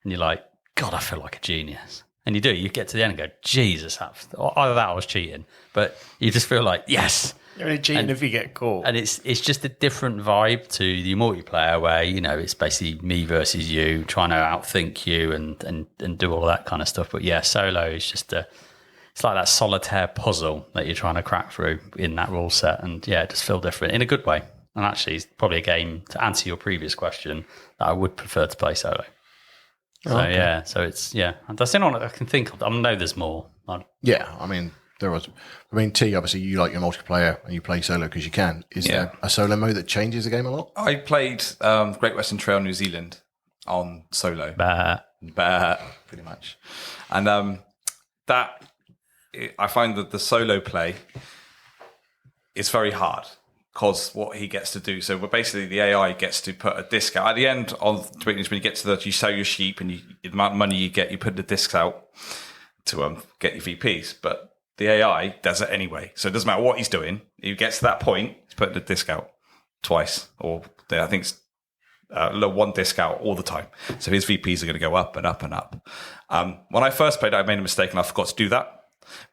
and you're like, God, I feel like a genius. And you do, you get to the end and go, Jesus, either that or I was cheating. But you just feel like, yes. You're only cheating if you get caught. And it's just a different vibe to the multiplayer where, it's basically me versus you, trying to outthink you and do all that kind of stuff. But yeah, solo is just it's like that solitaire puzzle that you're trying to crack through in that rule set. And yeah, it just feels different in a good way. And actually, it's probably a game, to answer your previous question, that I would prefer to play solo. So okay. yeah, so it's, that's the only one I can think of. I know there's more. Yeah, I mean, T, obviously you like your multiplayer and you play solo because you can. Is there a solo mode that changes the game a lot? I played Great Western Trail New Zealand on solo. Pretty much. And I find that the solo play is very hard, because what he gets to do, so basically the AI gets to put a disc out at the end of when you get to you sell your sheep, and the amount of money you get, you put the discs out to get your VPs. But the AI does it anyway, so it doesn't matter what he's doing. He gets to that point, he's putting the disc out twice, or I think it's one disc out all the time. So his VPs are going to go up and up and up. When I first played it, I made a mistake and I forgot to do that.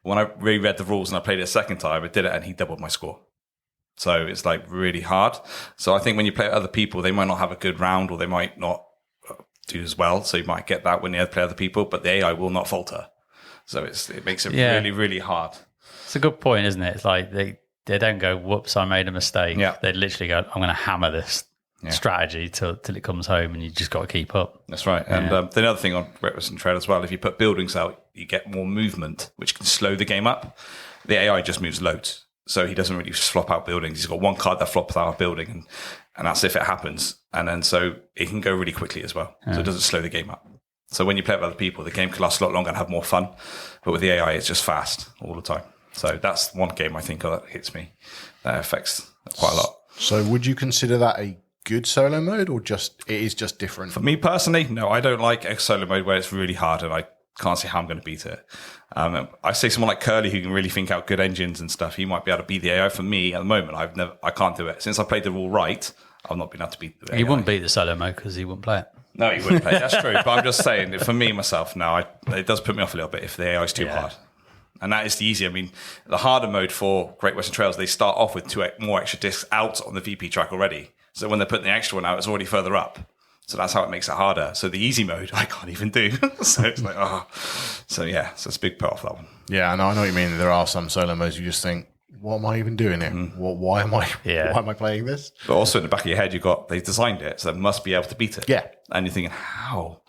When I reread the rules and I played it a second time, I did it and he doubled my score. So it's like really hard. So I think when you play with other people, they might not have a good round, or they might not do as well. So you might get that when you play other people, but the AI will not falter. So it makes it really, really hard. It's a good point, isn't it? It's like they don't go, whoops, I made a mistake. Yeah. They literally go, I'm going to hammer this strategy till it comes home, and you just got to keep up. That's right. And the other thing on Great Western Trail as well, if you put buildings out, you get more movement, which can slow the game up. The AI just moves loads. So he doesn't really flop out buildings. He's got one card that flops out a building, and that's if it happens. And then so it can go really quickly as well. So it doesn't slow the game up. So when you play with other people, the game can last a lot longer and have more fun. But with the AI, it's just fast all the time. So that's one game I think that hits me. That affects quite a lot. So would you consider that a good solo mode, or it is just different? For me personally, no, I don't like a solo mode where it's really hard and I can't see how I'm going to beat it. I say someone like Curly, who can really think out good engines and stuff, he might be able to beat the AI. For me, at the moment, I can't do it. Since I played the rule right, I've not been able to beat the AI. He wouldn't beat the solo mode because he wouldn't play it. No, he wouldn't play it. That's true. But I'm just saying, for me, myself, no, it does put me off a little bit if the AI is too hard. And that is the easy. I mean, the harder mode for Great Western Trails, they start off with 2 more extra discs out on the VP track already. So when they're putting the extra one out, it's already further up. So that's how it makes it harder. So the easy mode, I can't even do. So it's like, So it's a big put off, that one. Yeah, I know what you mean. There are some solo modes you just think, what am I even doing here? Why am I playing this? But also in the back of your head, they designed it, so they must be able to beat it. Yeah. And you're thinking, how?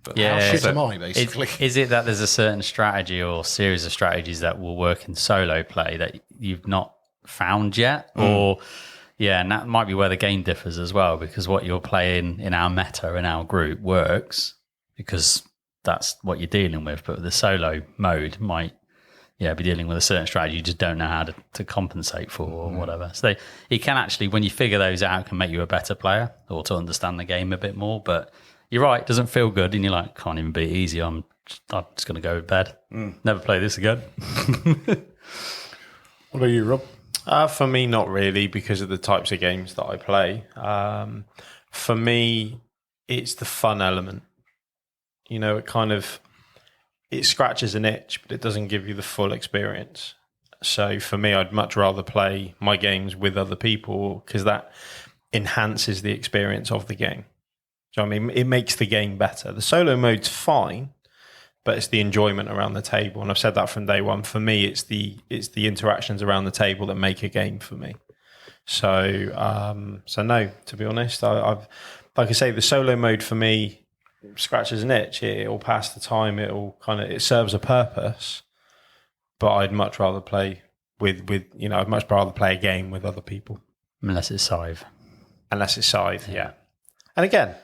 But how shit am I, basically? Is it that there's a certain strategy or series of strategies that will work in solo play that you've not found yet? Or... Yeah, and that might be where the game differs as well, because what you're playing in our meta, in our group, works because that's what you're dealing with. But the solo mode might, be dealing with a certain strategy you just don't know how to compensate for or whatever. So it can actually, when you figure those out, can make you a better player or to understand the game a bit more. But you're right, it doesn't feel good, and you're like, can't even be easy. I'm just going to go to bed. Never play this again. What about you, Rob? For me, not really, because of the types of games that I play. For me, it's the fun element. You know, it scratches an itch, but it doesn't give you the full experience. So for me, I'd much rather play my games with other people because that enhances the experience of the game. So I mean, it makes the game better. The solo mode's fine, but it's the enjoyment around the table. And I've said that from day one. For me, it's the interactions around the table that make a game for me. So no, to be honest, I've like I say, the solo mode for me scratches an itch. It'll pass the time. It serves a purpose. But I'd much rather play with I'd much rather play a game with other people. Unless it's Scythe. Yeah. And again,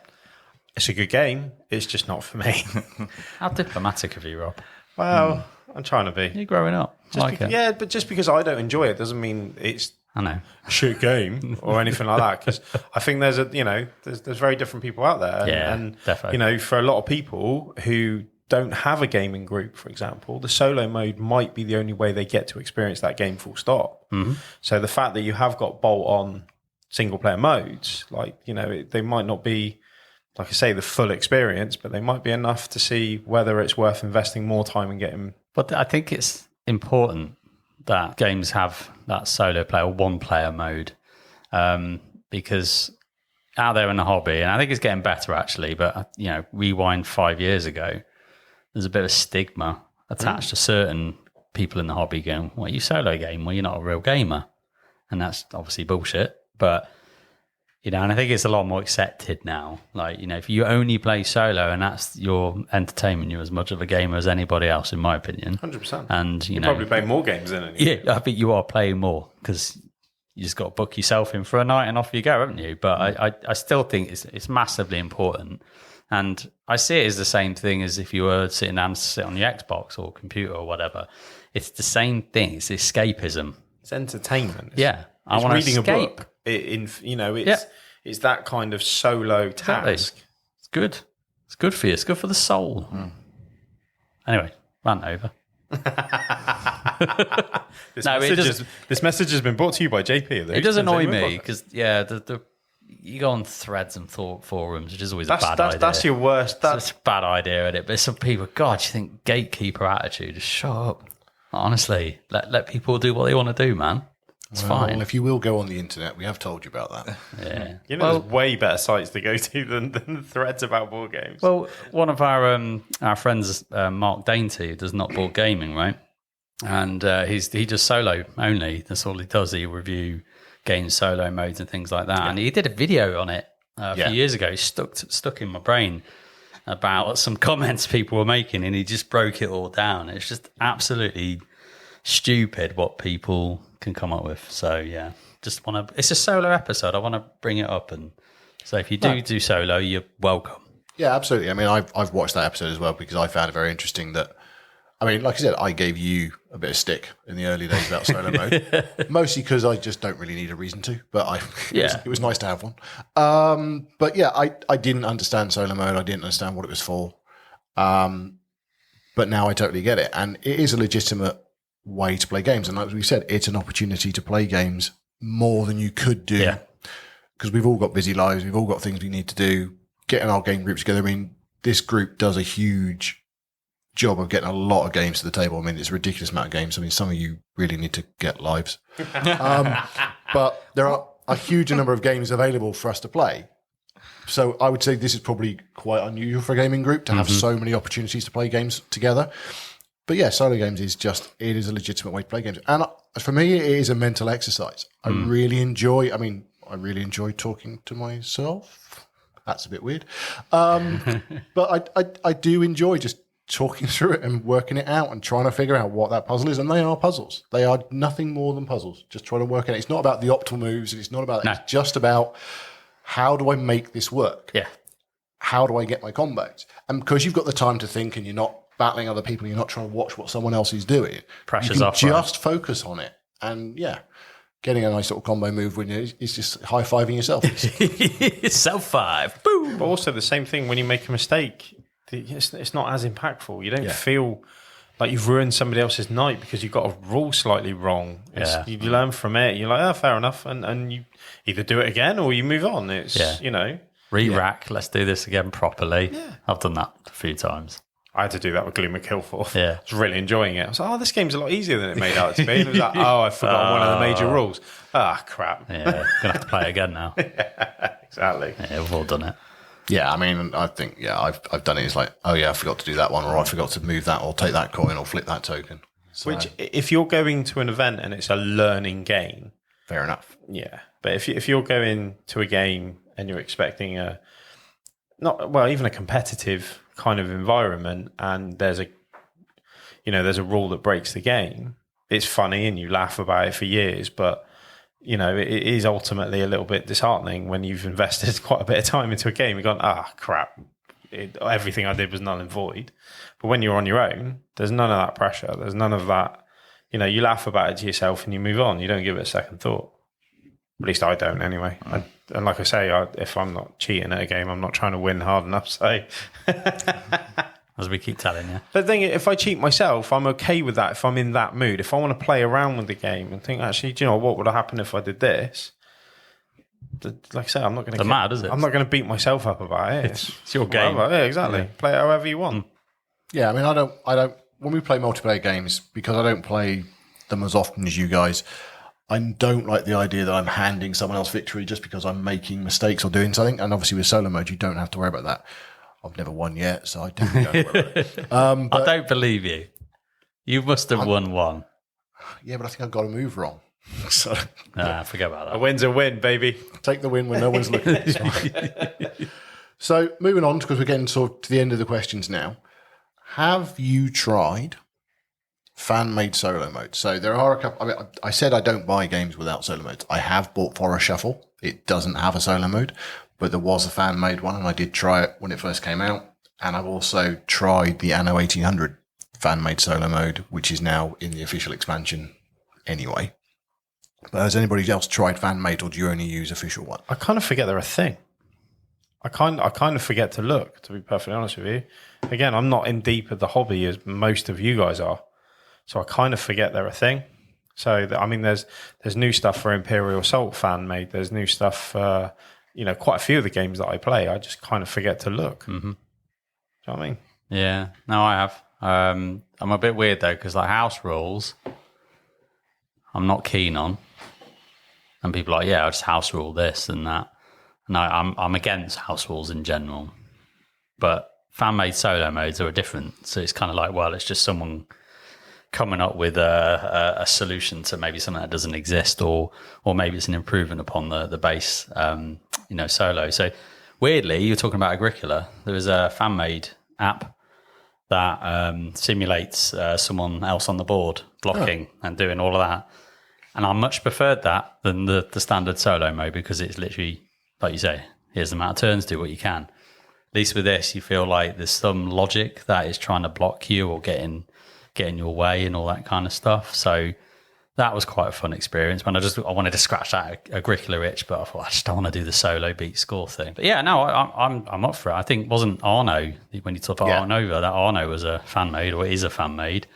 it's a good game. It's just not for me. How diplomatic of you, Rob. Well, I'm trying to be. You're growing up. It. Yeah, but just because I don't enjoy it doesn't mean it's I know a shit game or anything like that. Because I think there's there's very different people out there. And definitely. For a lot of people who don't have a gaming group, for example, the solo mode might be the only way they get to experience that game full stop. Mm-hmm. So the fact that you have got bolt-on single-player modes, they might not be, like I say, the full experience, but they might be enough to see whether it's worth investing more time and getting... But I think it's important that games have that solo player or one-player mode because out there in the hobby, and I think it's getting better actually, but, rewind 5 years ago, there's a bit of stigma attached to certain people in the hobby going, well, you solo game? Well, you're not a real gamer. And that's obviously bullshit. But, and I think it's a lot more accepted now. Like, if you only play solo and that's your entertainment, you're as much of a gamer as anybody else, in my opinion. 100%. And, you probably play more games than anyone. Yeah, I think you are playing more because you just got to book yourself in for a night and off you go, haven't you? But I still think it's massively important. And I see it as the same thing as if you were sitting down to sit on your Xbox or computer or whatever. It's the same thing. It's escapism. It's entertainment. I want to reading escape. A book. It's that kind of solo task. Exactly. It's good. It's good for you. It's good for the soul. Anyway, rant over. This message has been brought to you by JP. It does annoy me because you go on threads and thought forums, which is always a bad idea. That's your worst. That's a bad idea, isn't it? But some people, God, you think gatekeeper attitude? Just shut up. Honestly, let people do what they want to do, man. It's fine. If you will go on the internet, we have told you about that. Yeah, there's way better sites to go to than the threads about board games. Well, one of our friends, Mark Dainty, does Not Board Gaming, right? And he does solo only. That's all he does. He review game solo modes and things like that. Yeah. And he did a video on it a few years ago. It's stuck in my brain about some comments people were making, and he just broke it all down. It's just absolutely stupid what people can come up with. So yeah, just want to. It's a solo episode. I want to bring it up, and so if you do solo, you're welcome. Yeah, absolutely. I mean, I've watched that episode as well because I found it very interesting that. I mean, like I said, I gave you a bit of stick in the early days about solo mode, mostly because I just don't really need a reason to, but it was nice to have one. But yeah, I didn't understand solo mode. I didn't understand what it was for. But now I totally get it. And it is a legitimate way to play games. And like we said, it's an opportunity to play games more than you could do because we've all got busy lives. We've all got things we need to do. Getting our game groups together. I mean, this group does a huge job of getting a lot of games to the table. I mean, it's a ridiculous amount of games. I mean, some of you really need to get lives. But there are a huge number of games available for us to play. So I would say this is probably quite unusual for a gaming group to have so many opportunities to play games together. But yeah, solo games is a legitimate way to play games. And for me, it is a mental exercise. I really enjoy talking to myself. That's a bit weird. But I do enjoy just talking through it and working it out and trying to figure out what that puzzle is. And they are puzzles. They are nothing more than puzzles. Just trying to work it out. It's not about the optimal moves. It's not about that. It's just about how do I make this work? Yeah. How do I get my combos? And because you've got the time to think and you're not battling other people, you're not trying to watch what someone else is doing. Pressure's you off. can just focus on it. And getting a nice little combo move when it's just high-fiving yourself. It's self-five. Boom. But also the same thing when you make a mistake. It's not as impactful. You don't feel like you've ruined somebody else's night because you've got a rule slightly wrong. You learn from it. You're like, fair enough. And you either do it again or you move on. It's, Re-rack, let's do this again properly. Yeah. I've done that a few times. I had to do that with Gloom and Killforth. Yeah. I was really enjoying it. I was like, this game's a lot easier than it made out to be. And it was like, I forgot one of the major rules. Crap. Yeah, going to have to play it again now. Yeah, exactly. Yeah, we've all done it. Yeah, I mean, I think, I've done it. It's like, I forgot to do that one, or I forgot to move that, or take that coin, or flip that token. So, Which, if you're going to an event and it's a learning game, fair enough. yeah. But if you're going to a game and you're expecting even a competitive kind of environment, and there's a rule that breaks the game, it's funny and you laugh about it for years, but it is ultimately a little bit disheartening when you've invested quite a bit of time into a game. You've gone, crap, everything I did was null and void. But when you're on your own, there's none of that pressure. There's none of that. You laugh about it to yourself and you move on. You don't give it a second thought. At least I don't, anyway. And like I say, if I'm not cheating at a game, I'm not trying to win hard enough. So, as we keep telling you. But the thing is, if I cheat myself, I'm okay with that. If I'm in that mood, if I want to play around with the game and think, actually, do you know what would have happened if I did this? Like I say, I'm not going to. Mad, is it? I'm not going to beat myself up about it. It's your game. Whatever. Yeah, exactly. Yeah. Play it however you want. Yeah, I mean, I don't. When we play multiplayer games, because I don't play them as often as you guys, I don't like the idea that I'm handing someone else victory just because I'm making mistakes or doing something. And obviously with solo mode, you don't have to worry about that. I've never won yet, so I don't worry about it. I don't believe you. You must have won one. Yeah, but I think I got a move wrong. So forget about that. A win's a win, baby. Take the win when no one's looking. So moving on, because we're getting sort of to the end of the questions now. Have you tried fan-made solo mode? So there are a couple. I mean, I said I don't buy games without solo modes. I have bought Forest Shuffle. It doesn't have a solo mode, but there was a fan-made one, and I did try it when it first came out. And I've also tried the Anno 1800 fan-made solo mode, which is now in the official expansion anyway. But has anybody else tried fan-made, or do you only use official one? I kind of forget they're a thing. I kind of forget to look, to be perfectly honest with you. Again, I'm not in deep of the hobby as most of you guys are. So I kind of forget they're a thing. So, I mean, there's new stuff for Imperial Assault fan made. There's new stuff for, quite a few of the games that I play. I just kind of forget to look. Mm-hmm. Do you know what I mean? Yeah. No, I have. I'm a bit weird, though, because like house rules, I'm not keen on. And people are like, yeah, I'll just house rule this and that. No, I'm against house rules in general. But fan-made solo modes are different. So it's kind of like, well, it's just someone coming up with a solution to maybe something that doesn't exist, or maybe it's an improvement upon the base, solo. So weirdly, you're talking about Agricola. There is a fan-made app that simulates someone else on the board blocking and doing all of that. And I much preferred that than the standard solo mode, because it's literally, like you say, here's the amount of turns, do what you can. At least with this, you feel like there's some logic that is trying to block you or get in your way and all that kind of stuff. So that was quite a fun experience. When I wanted to scratch that Agricola itch, but I thought I just don't want to do the solo beat score thing. But yeah, no, I'm up for it. I think wasn't Arno, when you talk about Arnova, that Arno was a fan made, or is a fan made,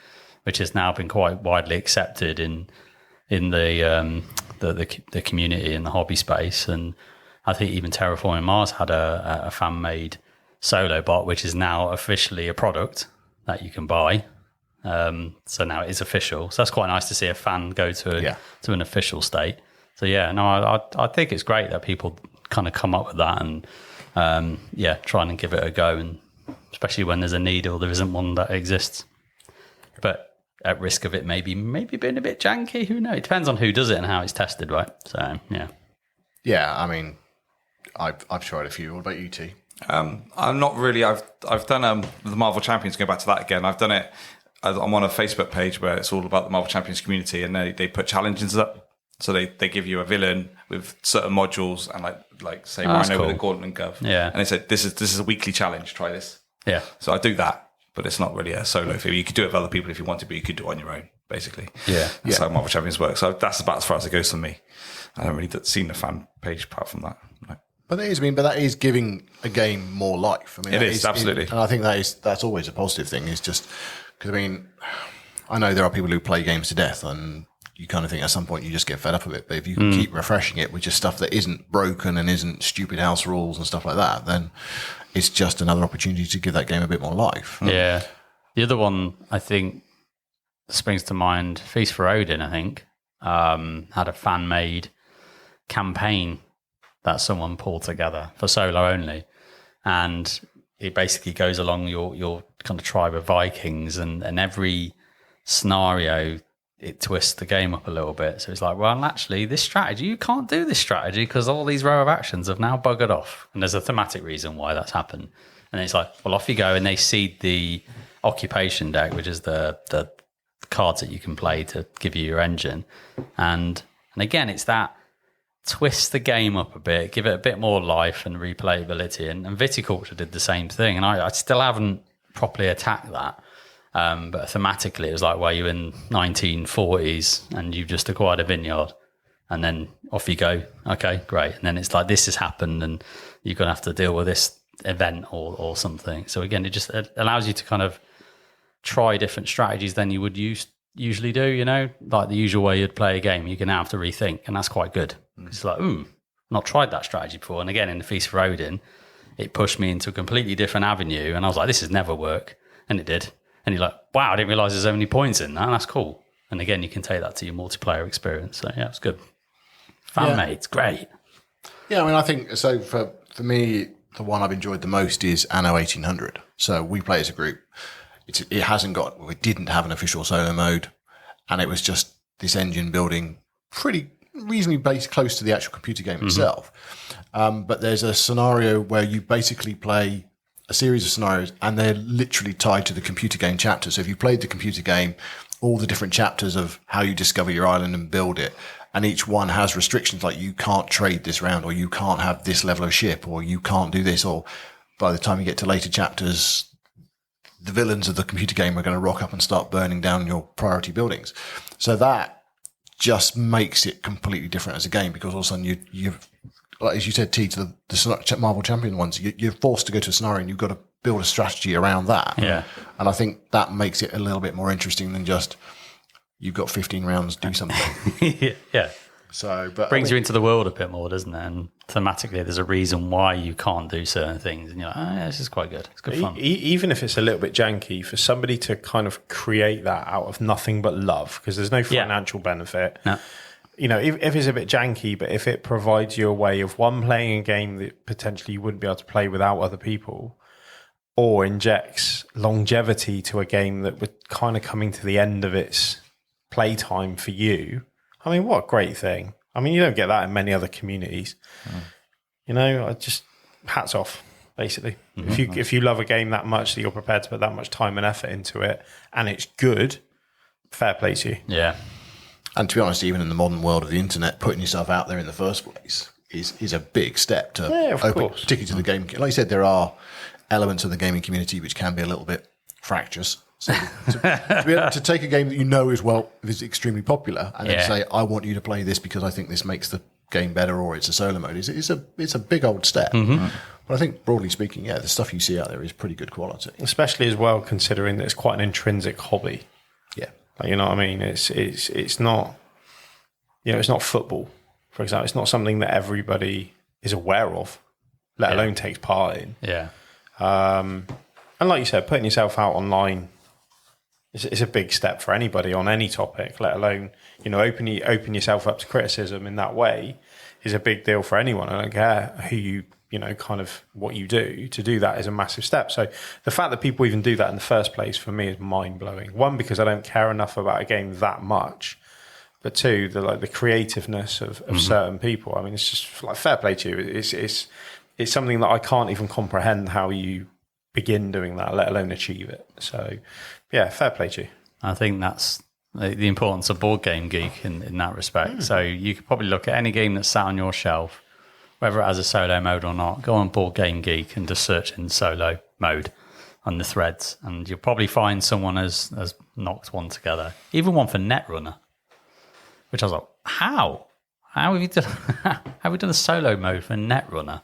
which has now been quite widely accepted in the community and the hobby space. And I think even Terraforming Mars had a fan made solo bot, which is now officially a product that you can buy. So now it is official. So that's quite nice to see a fan go to an official state. So yeah, no, I think it's great that people kind of come up with that and trying to give it a go, and especially when there's a need or there isn't one that exists. But at risk of it maybe being a bit janky, who knows? It depends on who does it and how it's tested, right? So yeah. Yeah, I mean, I've tried a few. What about you, T? I'm not really. I've done the Marvel Champions. Going back to that again, I've done it. I'm on a Facebook page where it's all about the Marvel Champions community, and they put challenges up. So they give you a villain with certain modules, and like say Rhino with a gauntlet and Gov. Yeah. And they said this is a weekly challenge. Try this. Yeah. So I do that, but it's not really a solo thing. You could do it with other people if you wanted, but you could do it on your own, basically. Yeah. That's how Marvel Champions work. So that's about as far as it goes for me. I haven't really seen the fan page apart from that. No. But that is giving a game more life. I mean, it is absolutely, and I think that's always a positive thing. Is just because I know there are people who play games to death, and you kind of think at some point you just get fed up of it. But if you can keep refreshing it with just stuff that isn't broken and isn't stupid house rules and stuff like that, then it's just another opportunity to give that game a bit more life. Yeah. The other one I think springs to mind, Feast for Odin, I think, had a fan-made campaign that someone pulled together for solo only. And it basically goes along your kind of tribe of Vikings, and every scenario, it twists the game up a little bit. So it's like, well, actually, this strategy, you can't do this strategy because all these row of actions have now buggered off. And there's a thematic reason why that's happened. And it's like, well, off you go. And they seed the occupation deck, which is the cards that you can play to give you your engine. And again, it's that twist the game up a bit, give it a bit more life and replayability. And Viticulture did the same thing. And I still haven't properly attacked that. But thematically, it was like, well, you're in 1940s and you've just acquired a vineyard. And then off you go. Okay, great. And then it's like, this has happened and you're going to have to deal with this event or something. So again, it allows you to kind of try different strategies than you would usually do, you know, like the usual way you'd play a game. You're going to have to rethink, and that's quite good. It's like, not tried that strategy before. And again, in the Feast for Odin, it pushed me into a completely different avenue, and I was like, this has never worked, and it did. And you're like, wow, I didn't realize there's so many points in that. That's cool. And again, you can take that to your multiplayer experience. So yeah, it's good. Fan-made, it's great. Yeah, I mean, I think so. For me, the one I've enjoyed the most is Anno 1800. So we play as a group. It didn't have an official solo mode, and it was just this engine building pretty reasonably based close to the actual computer game itself. But there's a scenario where you basically play a series of scenarios, and they're literally tied to the computer game chapter. So if you played the computer game, all the different chapters of how you discover your island and build it, and each one has restrictions like you can't trade this round, or you can't have this level of ship, or you can't do this, or by the time you get to later chapters, the villains of the computer game are going to rock up and start burning down your priority buildings. So that just makes it completely different as a game, because all of a sudden you've, like as you said, T, to the Marvel Champion ones, you're forced to go to a scenario and you've got to build a strategy around that. Yeah. And I think that makes it a little bit more interesting than just you've got 15 rounds, do something. Yeah. So, but Brings you into the world a bit more, doesn't it? And thematically, there's a reason why you can't do certain things. And you're like, oh, yeah, this is quite good. It's good fun. Even if it's a little bit janky, for somebody to kind of create that out of nothing but love, because there's no financial benefit. No. You know, if it's a bit janky, but if it provides you a way of playing a game that potentially you wouldn't be able to play without other people, or injects longevity to a game that was kind of coming to the end of its playtime for you, I mean, what a great thing. I mean, you don't get that in many other communities. You know, I just hats off, basically. If you love a game that much that you're prepared to put that much time and effort into it, and it's good, fair play to you. Yeah. And to be honest, even in the modern world of the internet, putting yourself out there in the first place is a big step to open, particularly to the game. Like you said, there are elements of the gaming community which can be a little bit fractious. So to be able to take a game that you know is extremely popular and then say, I want you to play this because I think this makes the game better, or it's a solo mode, it's a big old step. But I think broadly speaking, the stuff you see out there is pretty good quality. Especially as well, considering that it's quite an intrinsic hobby. Yeah. Like, you know what I mean? It's not, you know, it's not football, for example. It's not something that everybody is aware of, let alone takes part in. Yeah. And like you said, putting yourself out online is a big step for anybody on any topic, let alone, you know, open yourself up to criticism in that way is a big deal for anyone. I don't care who you know, kind of what you do. To do that is a massive step. So the fact that people even do that in the first place for me is mind blowing. One, because I don't care enough about a game that much, but two, the creativeness of certain people. I mean, it's just like fair play to you. It's something that I can't even comprehend how you begin doing that, let alone achieve it. So yeah, fair play to you. I think that's the importance of Board Game Geek in that respect. So you could probably look at any game that's sat on your shelf, whether it has a solo mode or not, go on Board Game Geek and just search in solo mode on the threads, and you'll probably find someone has knocked one together. Even one for Netrunner, which I was like, how have you done? How have we done a solo mode for Netrunner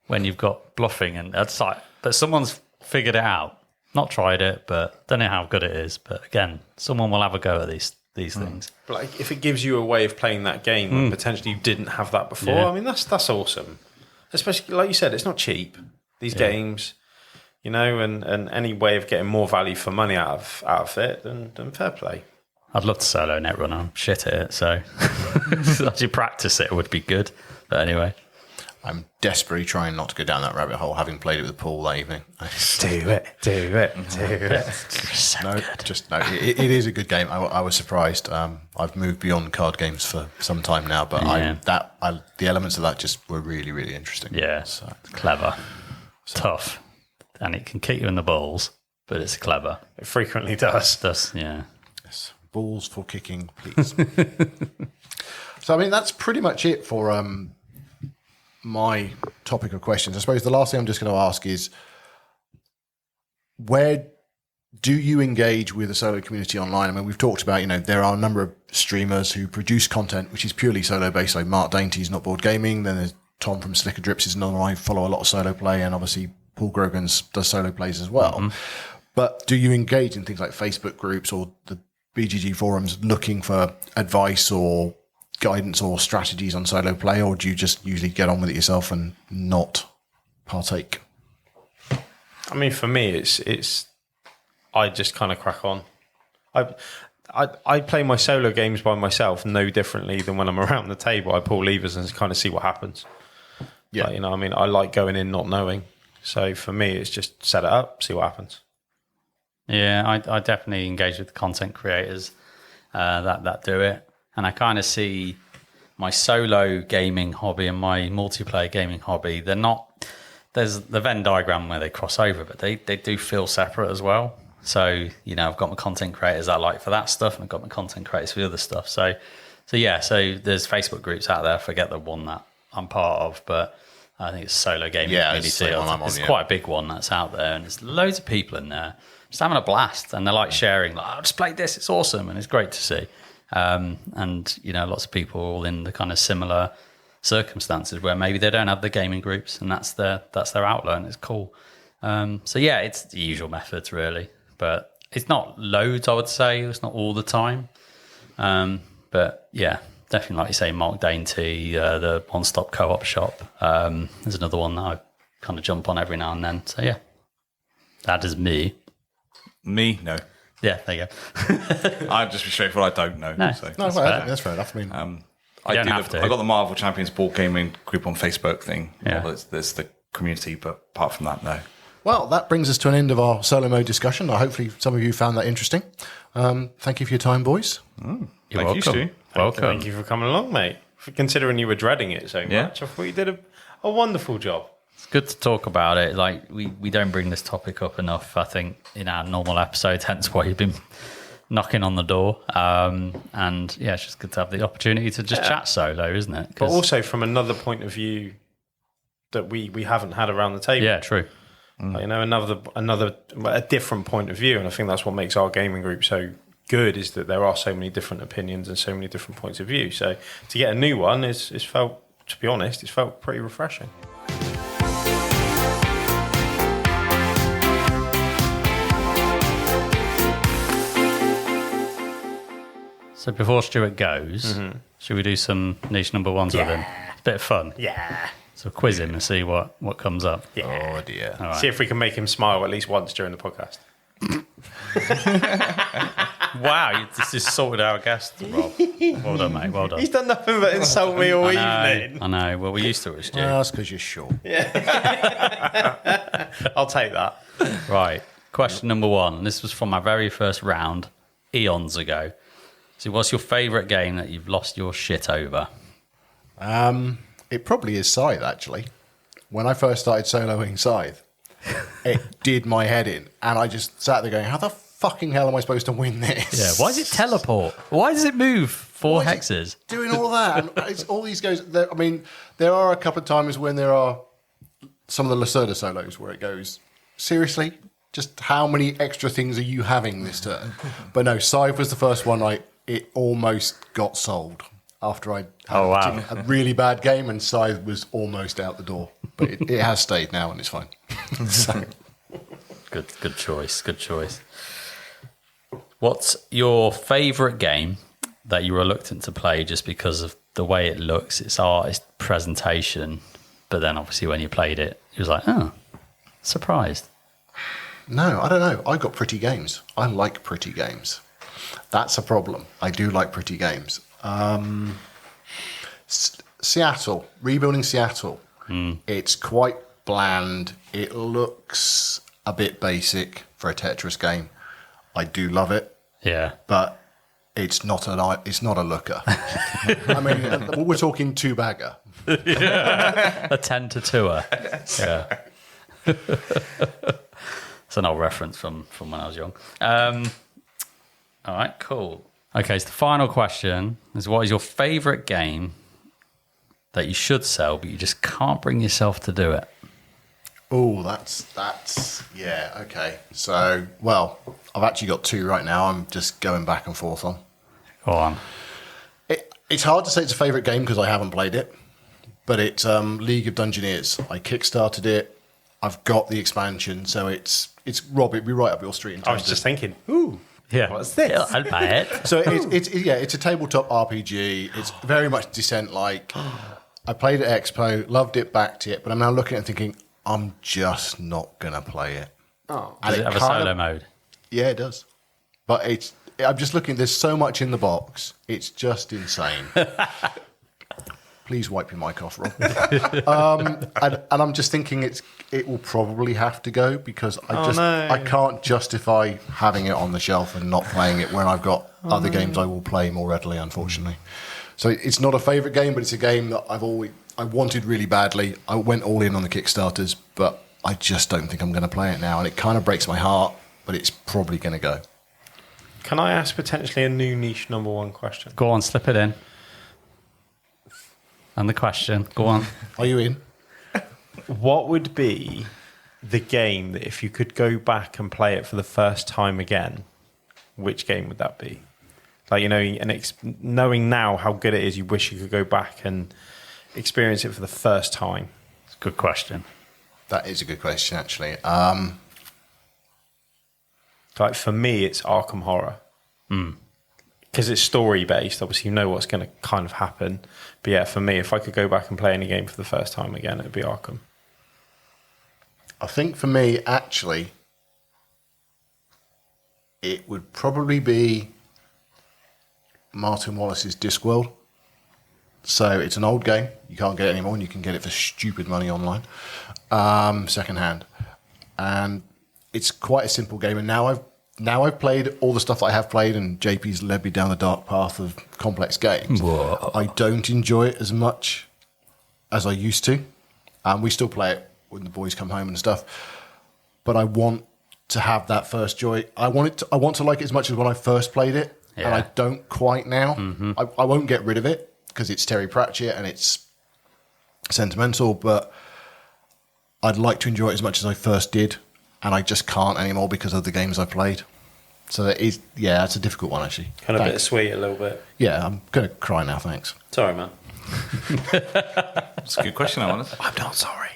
when you've got bluffing? And that's like, but someone's figured it out. Not tried it, but don't know how good it is. But again, someone will have a go at these these things. But like, if it gives you a way of playing that game when potentially you didn't have that before, Yeah. I mean, that's awesome. Especially, like you said, it's not cheap, these games, you know, and any way of getting more value for money out of it, then fair play. I'd love to solo Netrunner. I'm shit at it, so to actually practice it would be good. But anyway. I'm desperately trying not to go down that rabbit hole, having played it with Paul that evening. Do it. It is a good game. I was surprised. I've moved beyond card games for some time now, but the elements of that just were really, really interesting. Yeah, So, clever, tough, and it can kick you in the balls, but it's clever. It frequently does. Yeah. yes. Balls for kicking, please. So, I mean, that's pretty much it for my topic of questions. I suppose the last thing I'm just going to ask is, where do you engage with the solo community online? I mean, we've talked about, there are a number of streamers who produce content which is purely solo based, like Mark Dainty's Not Board Gaming. Then there's Tom from Slicker Drips is another one. I follow a lot of solo play, and obviously Paul Grogan's does solo plays as well. Mm-hmm. But do you engage in things like Facebook groups or the BGG forums looking for advice or guidance or strategies on solo play, or do you just usually get on with it yourself and not partake? I mean, for me, it's I just kind of crack on. I play my solo games by myself no differently than when I'm around the table. I pull levers and kind of see what happens. Yeah, like, I mean, I like going in not knowing. So for me, it's just set it up, see what happens. Yeah, I definitely engage with the content creators that do it. And I kind of see my solo gaming hobby and my multiplayer gaming hobby, there's the Venn diagram where they cross over, but they do feel separate as well. So, I've got my content creators I like for that stuff, and I've got my content creators for the other stuff. So there's Facebook groups out there. I forget the one that I'm part of, but I think it's solo gaming community. It's quite a big one that's out there, and there's loads of people in there just having a blast, and they're like sharing, like, I just played this, it's awesome, and it's great to see. And lots of people all in the kind of similar circumstances where maybe they don't have the gaming groups, and that's their outlet, and it's cool. It's the usual methods really, but it's not loads, I would say. It's not all the time. But yeah, definitely, like you say, Mark Dainty, the One Stop Co-op Shop. There's another one that I kind of jump on every now and then. So yeah, that is me. Me? No. Yeah, there you go. I'd just be straightforward. I don't know. No, so. No, that's fair enough. I mean, I got the Marvel Champions board gaming group on Facebook thing. Yeah. Well, there's the community, but apart from that, no. well, that brings us to an end of our solo mode discussion. Hopefully some of you found that interesting. Thank you for your time, boys. You're Thank you, Stu. Welcome. Thank you for coming along, mate. Considering you were dreading it so much, I thought you did a wonderful job. It's good to talk about it. Like we don't bring this topic up enough, I think, in our normal episodes, hence why you've been knocking on the door. And yeah, it's just good to have the opportunity to just chat solo, isn't it? But also from another point of view that we haven't had around the table. Yeah, true. Like, a different point of view. And I think that's what makes our gaming group so good, is that there are so many different opinions and so many different points of view. So to get a new one is felt, to be honest, it's felt pretty refreshing. So before Stuart goes, should we do some niche number ones with him? It's a bit of fun. Yeah. So quiz him and see what comes up. Yeah. Oh, dear. All right. See if we can make him smile at least once during the podcast. Wow, this is sorted our guest, Rob. Well done, mate. Well done. He's done nothing but insult me all evening. I know. Well, we're used to it, Stu. That's because you're short. I'll take that. Right. Question number one. This was from my very first round, eons ago. So what's your favourite game that you've lost your shit over? It probably is Scythe, actually. When I first started soloing Scythe, it did my head in. And I just sat there going, how the fucking hell am I supposed to win this? Yeah. Why does it teleport? Why does it move 4 hexes? Doing all that. And it's all these goes. I mean, there are a couple of times when there are some of the Lacerda solos where it goes, seriously? Just how many extra things are you having this turn? But no, Scythe was the first one it almost got sold after I had a really bad game, and Scythe was almost out the door. But it has stayed now, and it's fine. So. Good choice. Good choice. What's your favourite game that you were reluctant to play just because of the way it looks, its art, its presentation, but then obviously when you played it, you was like, oh, surprised. No, I don't know. I got pretty games. I like pretty games. That's a problem. I do like pretty games. Seattle, rebuilding Seattle. It's quite bland. It looks a bit basic for a Tetris game. I do love it. Yeah. But it's not a looker. I mean, we're talking two-bagger. A 10 to 2er. Yeah. It's an old reference from when I was young. All right, cool. Okay, so the final question is, what is your favourite game that you should sell, but you just can't bring yourself to do it? Oh, that's yeah, okay. So, well, I've actually got two right now. I'm just going back and forth on. Go on. It's hard to say it's a favourite game because I haven't played it, but it's League of Dungeoneers. I kickstarted it. I've got the expansion, so it's Rob. It'd be right up your street. In terms I was just thinking, ooh, Yeah. what's this? Yeah, I'll buy it. So it's a tabletop RPG. It's very much Descent-like. I played it at Expo, loved it, backed it, but I'm now looking at it and thinking, I'm just not going to play it. Oh. Does it have a solo mode? Yeah, it does. But I'm just looking, there's so much in the box. It's just insane. Please wipe your mic off, Rob. And I'm just thinking it will probably have to go because I can't justify having it on the shelf and not playing it when I've got other games I will play more readily, unfortunately. So it's not a favourite game, but it's a game that I wanted really badly. I went all in on the Kickstarters, but I just don't think I'm going to play it now. And it kind of breaks my heart, but it's probably going to go. Can I ask potentially a new niche number one question? Go on, slip it in. And the question, go on. Are you in? What would be the game that if you could go back and play it for the first time again, which game would that be? Like, you know, and knowing now how good it is, you wish you could go back and experience it for the first time. It's a good question. That is a good question, actually. Like for me, it's Arkham Horror. Because it's story based. Obviously, you know what's going to kind of happen. But yeah, for me, if I could go back and play any game for the first time again, it would be Arkham. I think for me, actually, it would probably be Martin Wallace's Discworld. So it's an old game. You can't get it anymore, and you can get it for stupid money online, secondhand. And it's quite a simple game. And now I've played all the stuff that I have played, and JP's led me down the dark path of complex games. Whoa. I don't enjoy it as much as I used to. We still play it when the boys come home and stuff. But I want to have that first joy. I want to like it as much as when I first played it, and I don't quite now. I won't get rid of it because it's Terry Pratchett and it's sentimental, but I'd like to enjoy it as much as I first did, and I just can't anymore because of the games I've played. So it's a difficult one, actually. Kind of bittersweet a little bit. Yeah, I'm going to cry now, thanks. Sorry, man. It's a good question, I wanted. I'm not sorry.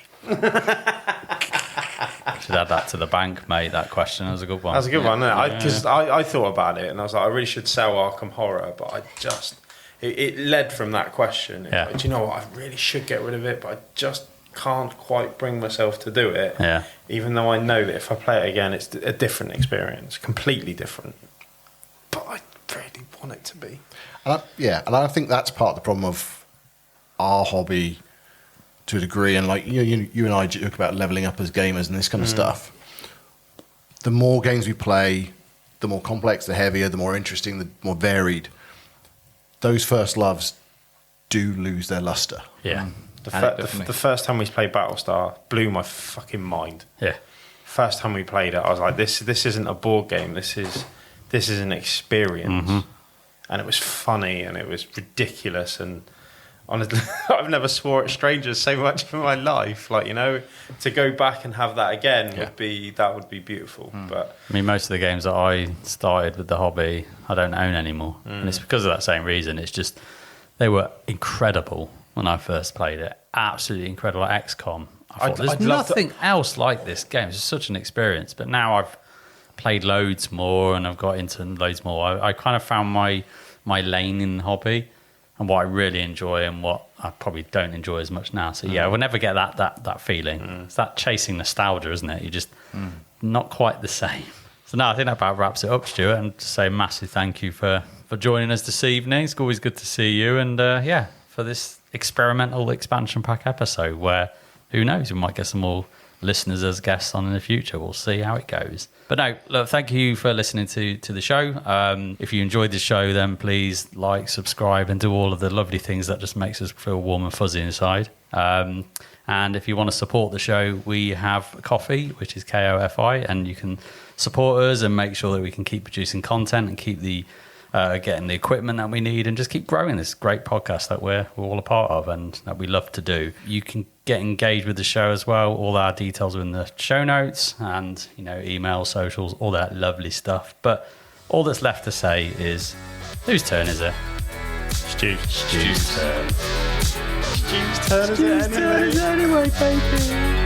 Should add that to the bank, mate. That question was a good one. That's a good one, isn't it? Because I thought about it and I was like, I really should sell Arkham Horror, but I just... It led from that question. Yeah. Like, do you know what? I really should get rid of it, but I just can't quite bring myself to do it. Yeah. Even though I know that if I play it again, it's a different experience, completely different. But I really want it to be. And I think that's part of the problem of our hobby to a degree. And like you and I joke about leveling up as gamers and this kind of stuff. The more games we play, the more complex, the heavier, the more interesting, the more varied. Those first loves do lose their luster. Yeah. The first time we played Battlestar blew my fucking mind. Yeah. First time we played it, I was like, "This isn't a board game. This is an experience." And it was funny and it was ridiculous. And honestly, I've never swore at strangers so much in my life. Like, you know, to go back and have that again would be beautiful. But I mean, most of the games that I started with the hobby, I don't own anymore. And it's because of that same reason. It's just, they were incredible when I first played it. Absolutely incredible. Like XCOM. I thought, there's nothing else like this game. It's such an experience. But now I've played loads more and I've got into loads more. I kind of found my my lane in the hobby and what I really enjoy and what I probably don't enjoy as much now. So yeah, we'll never get that feeling. It's that chasing nostalgia, isn't it? You're just not quite the same. So no, I think that about wraps it up, Stuart, and to say a massive thank you for joining us this evening. It's always good to see you, and for this experimental expansion pack episode where, who knows, we might get some more listeners as guests on in the future. We'll see how it goes. But no, look, thank you for listening to the show. If you enjoyed the show, then please like, subscribe, and do all of the lovely things that just makes us feel warm and fuzzy inside. And if you want to support the show, we have Ko-fi, which is Ko-fi, and you can support us and make sure that we can keep producing content and keep getting the equipment that we need and just keep growing this great podcast that we're all a part of and that we love to do. You can get engaged with the show as well. All our details are in the show notes and, email, socials, all that lovely stuff. But all that's left to say is, whose turn is it? Stu's turn. Stu's turn is it anyway, baby.